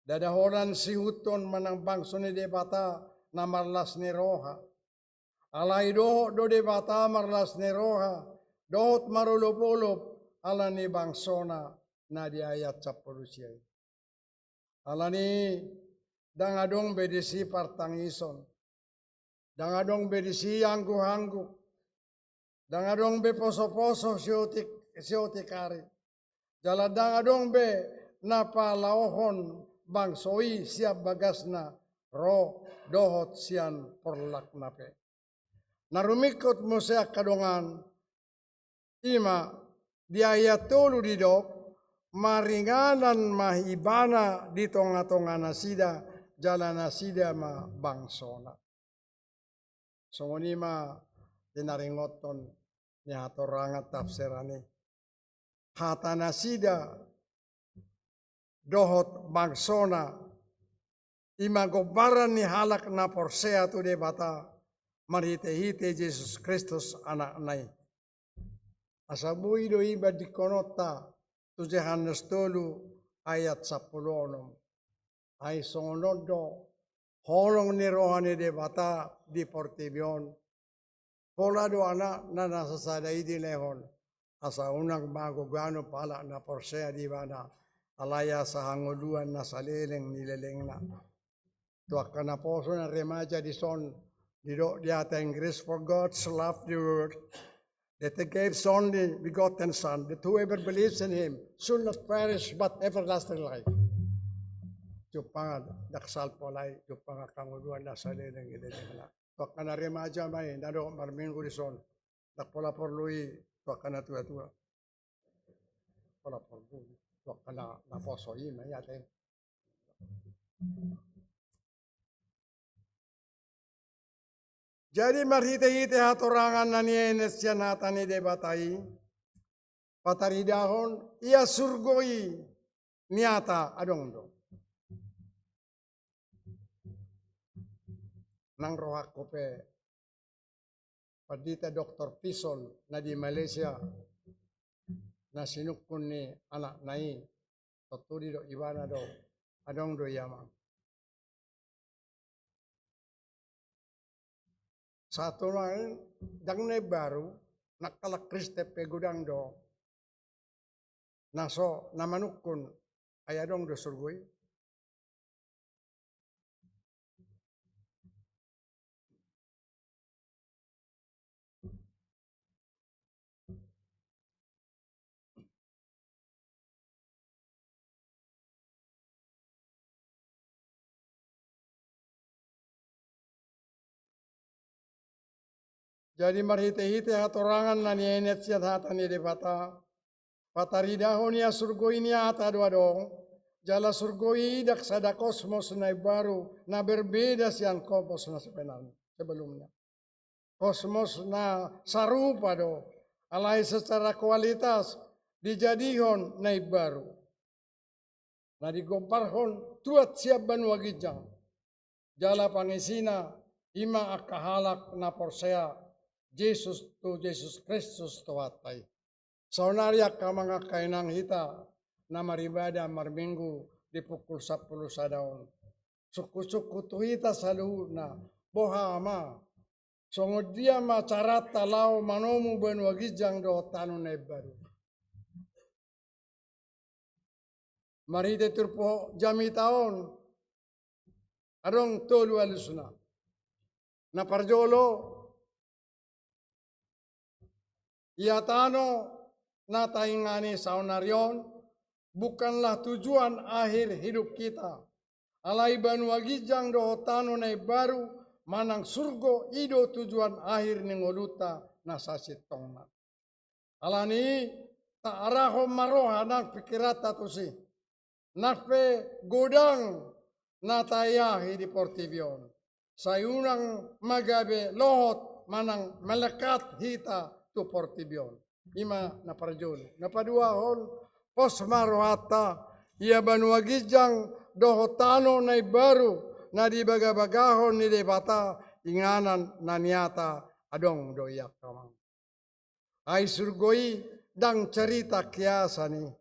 S3: Dadahoran si huton manang bangso ni debata na marlas neroha. Alay doho do debata marlas neroha, dohot marulop-ulop ala ni bangsona na di ayat 10. Ala ni dangadong bedisi partangison, dangadong bedisi anggu-anggu, dangadong be poso-poso siotikari, jala dangadong be napalaohon bangsoi siap bagasna ro dohot sian porlak nape. Narumikot mo siya kadongan ima di ayat 3 didok maringanan mahibana di tonga-tonga nasida jalan nasida ma bangsona. Songonima dinaringoton ni hatorangat tafsirani. Hata nasida dohot bangsona ima gobaran ni halak na porsea tu de bata marhite-hite Yesus Kristus anak nai. Asabui do iba di konota tu Yohanes 3 ayat 10. Ay songonodo holong ni rohani de bata di Portibion. Pola do anak na nasasadai di lehon. Asa unang bago gano pala na porsea di bana. Alaya sa hanguluan na salileng nileleng na. Tuak ka na poso na remaja di son. Di ata Inggris, for God so loved the world that he gave his only begotten Son, that whoever believes in him should not perish but everlasting life. Jupang daksal polay, jupang kanguluan na salileng nileleng na. Tuak ka na remaja may, nado marminggo di son. Dakpola porlui, tuak ka na tua-tua. Pola porlui. Wakana na poso ima yate. Jadi marhite-hite hatorangan na nienes siya natani debatai. Pataridahon ia surgoi niata adongdo. Nang rohak kope padita Dr. Pison na di Malaysia. Na sinukun ni anak nai toturi do ibana do adong do yamang. Satu lain dang nai baru nakalak kriste pegudang do naso namanukun ayadong do surgui. Jadi marhite-hite hatorangan na nienet siya hatani de bata. Pataridahon ya surgoi ni ata dua dong. Jala surgoi dak sada kosmos na baru na berbeda siang kosmos na sebelumnya. Kosmos na sarupa do. Alai secara kualitas dijadihon na baru. Na digomparhon tuat siap banwagijang. Jala pangisina ima akahalak na porsea Jesus Kristus tuatai. Saunariak ka mga kainang hita na maribada marminggu di pukul 10 sadaon. Suku-suku tuhita sa na bohama. Songod dia macarat talaw manomu benwagijang do tanong na baru. Marite turpo jami taon. Adong tolu alusuna. Na parjolo iatano na taingani saunarion bukanlah tujuan akhir hidup kita. Alai banwagijang dohotano na baru manang surgo ido tujuan akhir ningoluta na sasitongna. Alani taaraho maroha nang pikirata tusi. Nakpe godang na tayahi di Portibion. Sayunang magabe lohot manang melekat hita tu Portibion. Ima na parjol. Napaduahon pos marohata ia banwagijang dohotano na baru na dibagabagahon ni debata inganan na niata adong doyak kamang. Ay surgoi dang cerita kiasani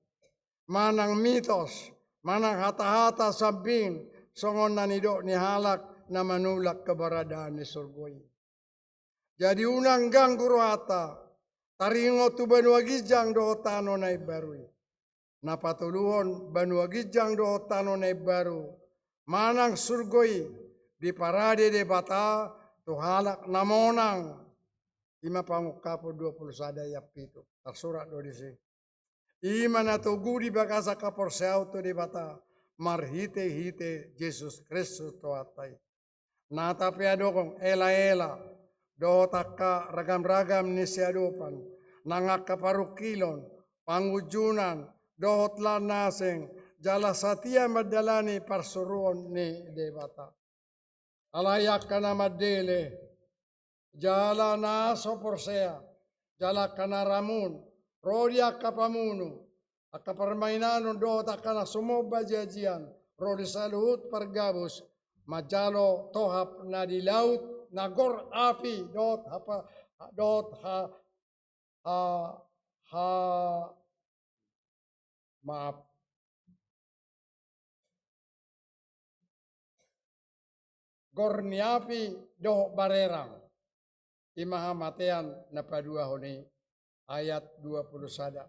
S3: manang mitos manang hata-hata samping songon nanido ni halak na manulak keberadaan ni surgoi. Jadi unang ganggu rohata taringo tu banwagijang dohotano na baru. Napatuluhon banwagijang dohotano na baru. Manang surgoi di parade de bata tu halak namonang. Ima pangukapo 20 sadaya pito. Tersurat do disi. Ima na tu gudi bagasa kaporseau tu de bata. marhite-hite Jesus Kristus toatai. Nata piadokong ela-ela, do taka ragam-ragam ni siadopan, nangak kaparukilon, pangujunan, dohot lanaseng, jala satia madalani parsuruan ni debata. Alayak kana madele, jala naso porsea, jala kana ramun, rodia kapamunu, akaparmainanon do takana sumoba jajian, rodi saluhut pergabus, majalo tohap na di laut nagor api dot apa dot ha maaf gorni api doh barerang imaha matean na padua honi ayat 20 sada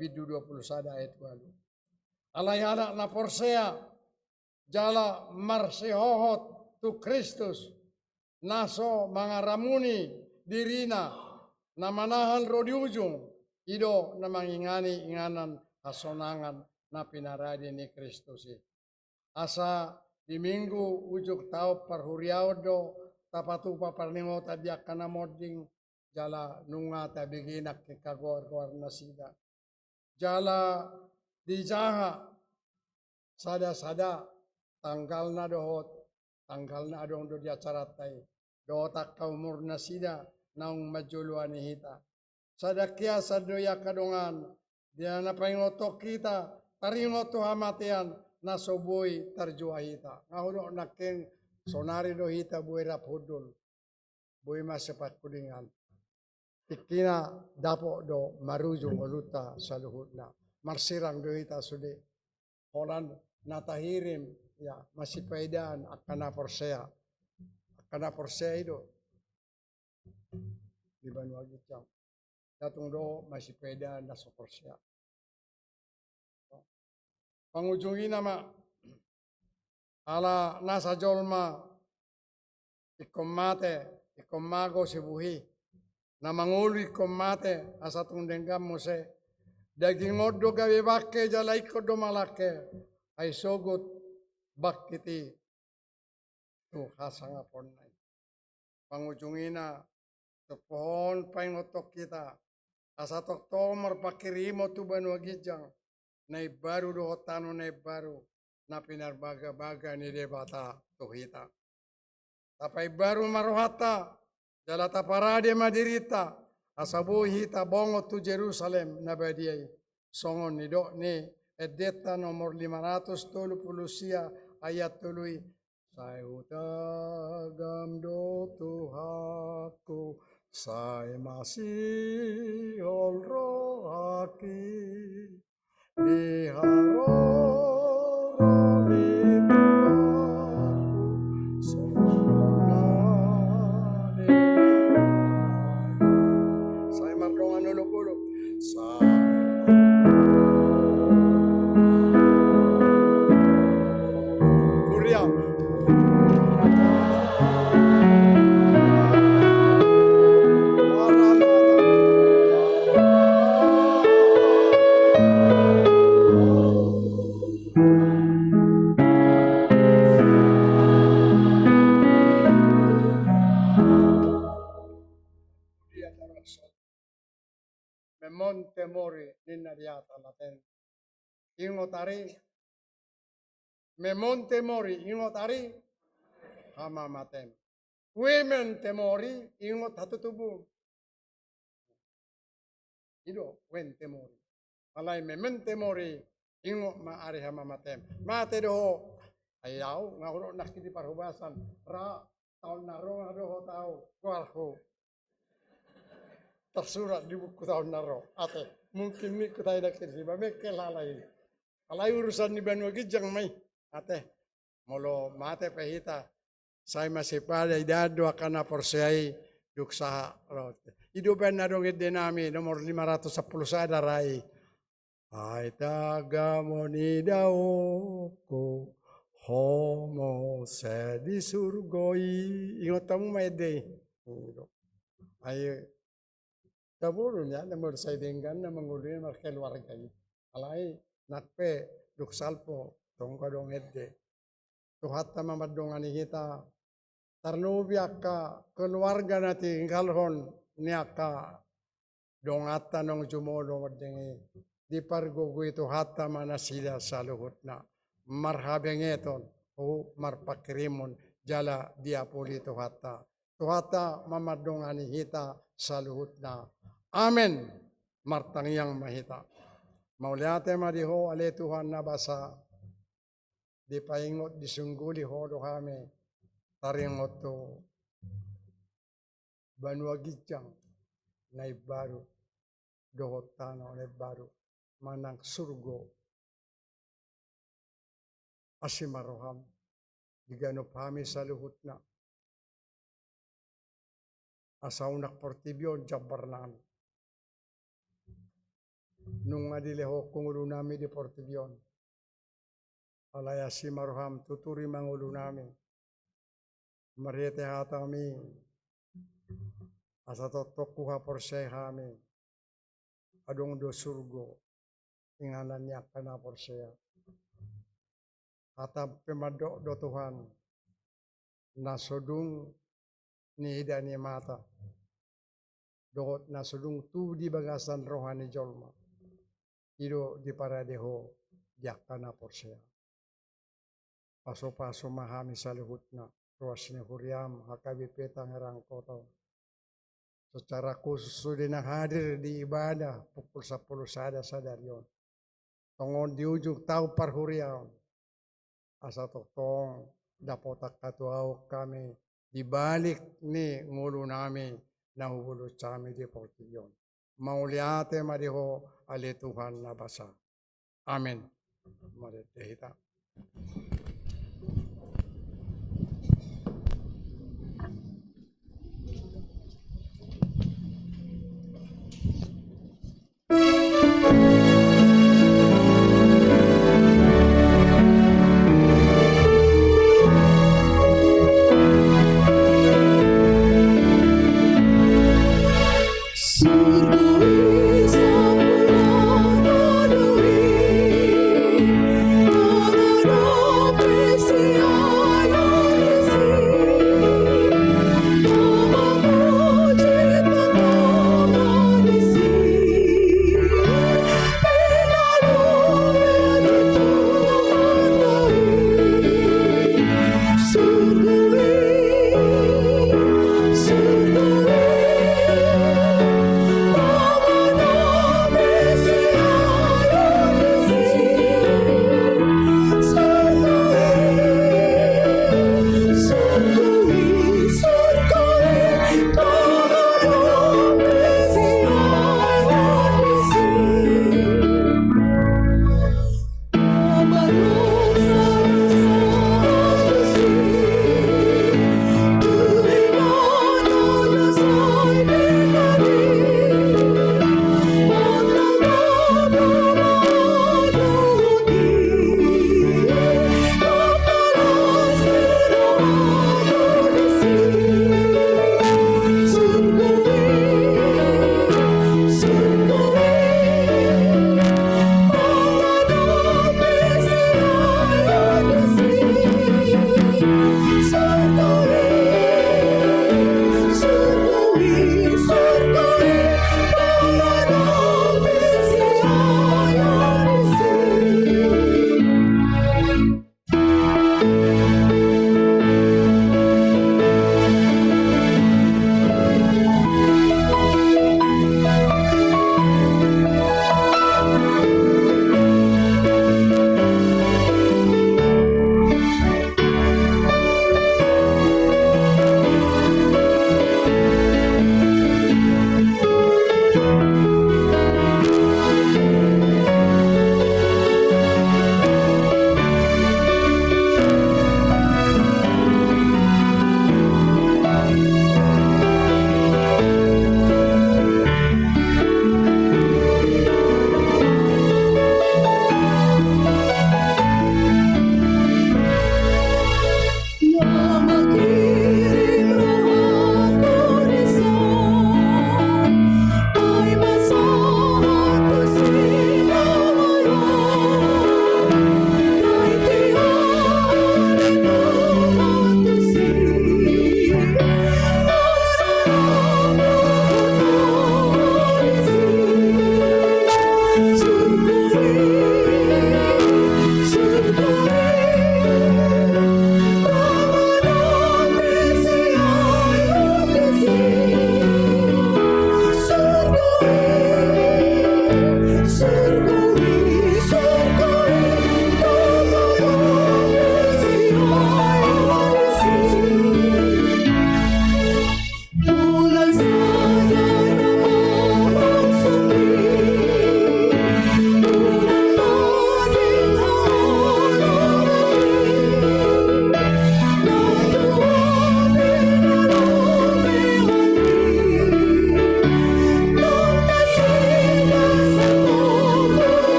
S3: bidu 20 sada ayat 2 alai anak na porsea jala marsehohot tu Kristus naso mangaramuni dirina na manahan rodi ujung ido na mangingani inganan hasonangan na pinaradi ni Kristus asa di minggu ujuk tau parhuriao do tapatupa parningo tadiak kana moding jala nunga tabiginak ke kagor-gor nasida jala di jaha sada-sada tanggal na dohot tanggal na adong do di acara tay dotak ka umur na sida naung majuluan ni hita. Sadakia sadoya kadongan dia na paingotok kita taringoto hamatian na soboy tarjua hita. Ngahuno nakeng sonari do hita buhay raphudol buhay masepat kudingan. Ikina dapo do marujung uluta sa luhut na. Marsirang do hita sude. Holan natahirim ya masih paidaan akana porsea. Akana porsea itu di Banua Gicang. Datung do masih paidaan na sa porsea. Pangujungi nama ala nasa jolma ikomate ikomago sibuhi na mangulu ikomate asatong denggam mo se daging odo gawe bakke jala ikodo malake ay sogot bakiti tu hasanga ponay pangujungina tu pohon paingotok kita asatok tomar pakirimo tu Banua Gijang na baru do hotano na baru na pinarbaga-baga ni debata tuhita. Tapay baru maruhata jala taparade madirita asabu hita bongo tu Jerusalem na badiyay songon ni do ni edeta nomor 530 ayat tuluy say utagam do tuhaku say masihol rohaki di saya mardongan uluk-uluk Kuria Memonte mori ninna diata laten. Ingotari memonte mori ingotari hama maten. Women temori ingot hatu tubuh. Ido wen temori. Malay memente mori ingot maari hama maten. Mate doho ayaw ngahuro nakiti parhubasan ra tahun naro ngadoho tau kualho. Tersurat di buku tahun naro ate mungkin mi kutai dak sirsi bame kelalai alai urusan di Banua Gijang mai ate molo mate pehita saya masih pada idado akana porseai duksa rote idupan na dong denami nomor 510 sada rai ai tagamoni daoko homo se di surgoi ingotamu maede ayo Tabulunya nomor saya dengan na mangulunya markel warga alai nakpe duk salpo tong kadong ede. Tuhat ta mamadongani kita. Tarnubiak ka keluarga nati kalhon niaka dongata nong jumodo madengi. Di pargogo itu hatta mana sida saluhut na. Marhabengeton o marpakirimon jala dia puli tuhata. Tuhata mamadongani kita saluhut na. Amen. Martangyang mahita. Mauliate madiho ale Tuhan na basa. Di paingot disungguli ho dohame. Taringot to Banuagijang na baru. Dohot tano na baru. Manang surgo. Asimaroham. Digano pami saluhut na. Asaw nakportibyon jabarnan. Nung adileho kung ulo namin di portibyon. Alaya si Maruham tuturi mangulo namin. Mariete hata kami. Asa totok kuha porsay kami. Adong do surgo. Inganan niya ka na porsaya. Hata pemado do Tuhan. Nasodung ni hida ni mata. Dohot nasodung tu di bagasan rohani jolma. Ido di paradeho diakana porsaya. Paso-paso mahami sa luhut na. Ruas ni Huriam, hakabipetang herang koto. Secara khusus sudah hadir di ibadah pukul 10 sadar yon. Tongon di ujung tahu par Huriam. Asa totong dapotak katuaw kami dibalik ni ngulu nami nahuhulot kami di portilyon. Mauliate mariho ali Tuhan na basa. Amen. Maritehita.
S4: Surga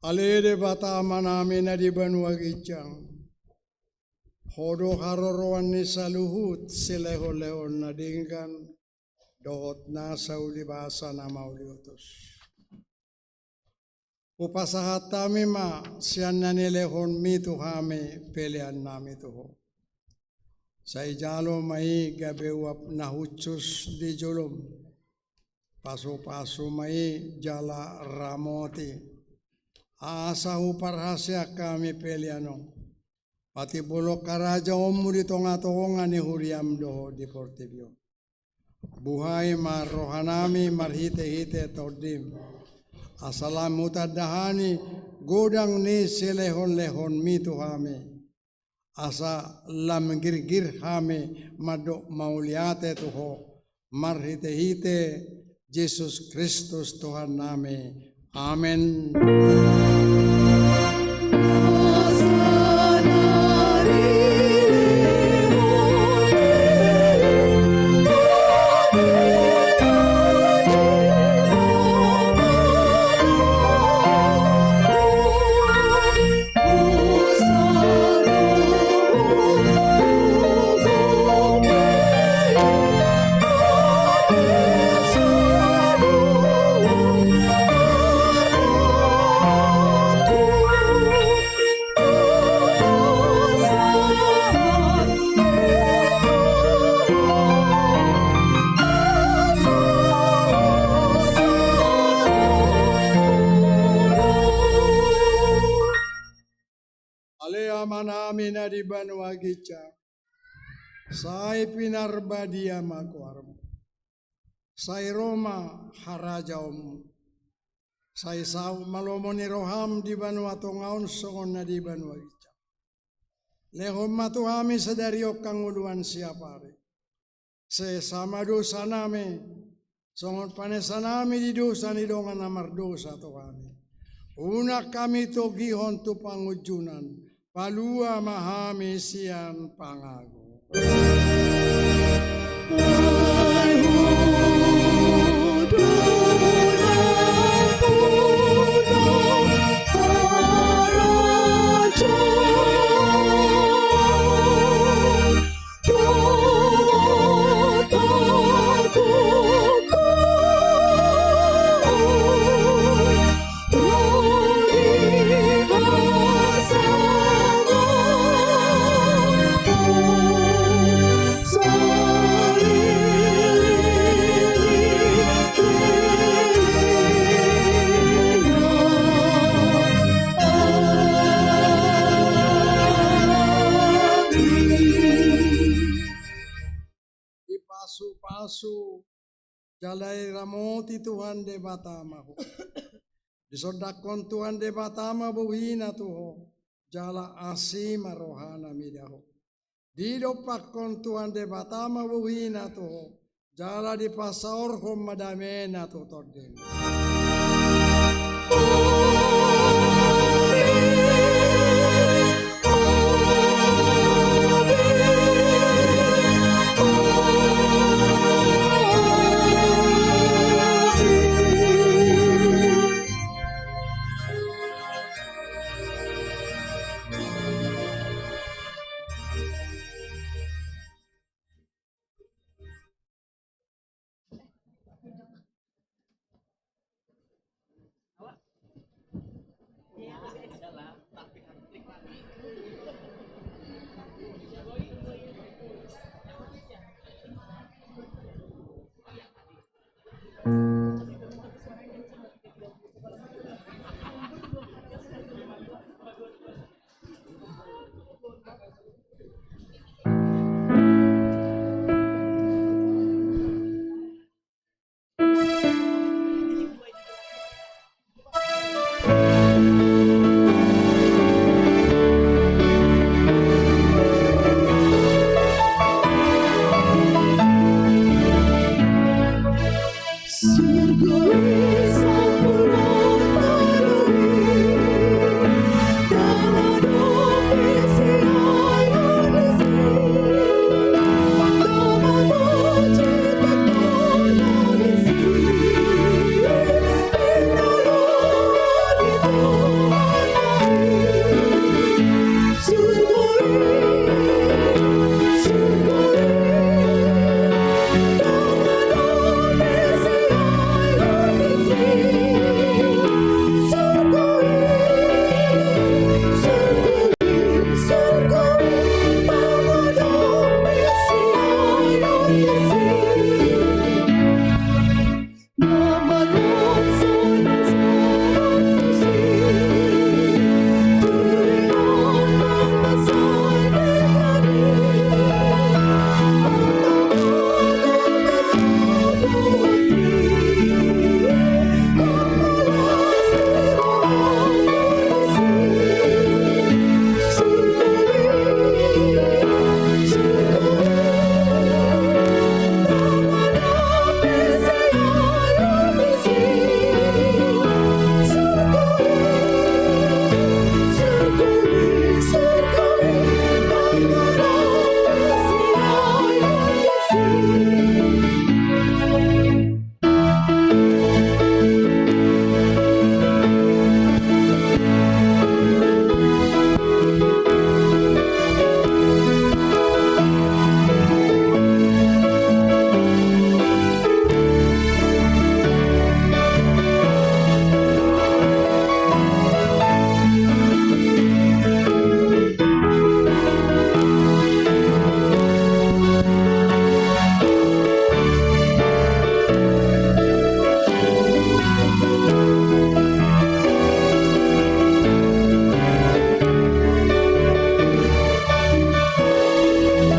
S3: Alede bata manami na di Banua Gijang. Hodo haroroan ni saluhut sileho-leho na dinggan dohot nasa ulibasa na mauliutos. Upasahat tami ma siyan na nilehon mitu hame pelian nami tuho. Sa ijalo mai gabewap na hutsus di julum. Paso-paso mai jala ramoti. Asa uparhasya kami peliano. Pati bulok karaja omu di tonga-tonga ni huriam doho di Portibio. Buhay marohanami marhite-hite todim. Asalam mutadahani godang ni selehon-lehon mitu hame. Asa lam gir-gir hame madok mauliate tuho. Marhite-hite Yesus Kristus Tuhan name. Amen. Manami na di Banua Gijang, say pinarbadia makuarmo, say Roma harajaom, say saw malomo ni Roham di Banua Tongaon songon na di Banua Gijang. Lehom matuhami sa dario kanguluan siapari, se sama dosa nami, songon panesanami di dosa ni dongan namar dosa Tuhami. Una kami to gihon tu pangujunan, palua mahami sian pangago. Pasu jalai ramoti Tuhan de batama ho. Disodakon Tuhan de batama buhina tuho. Jala asima rohana midaho. Didopakon Tuhan de batama buhina tuho. Jala di pasaor hom madamena tu torden.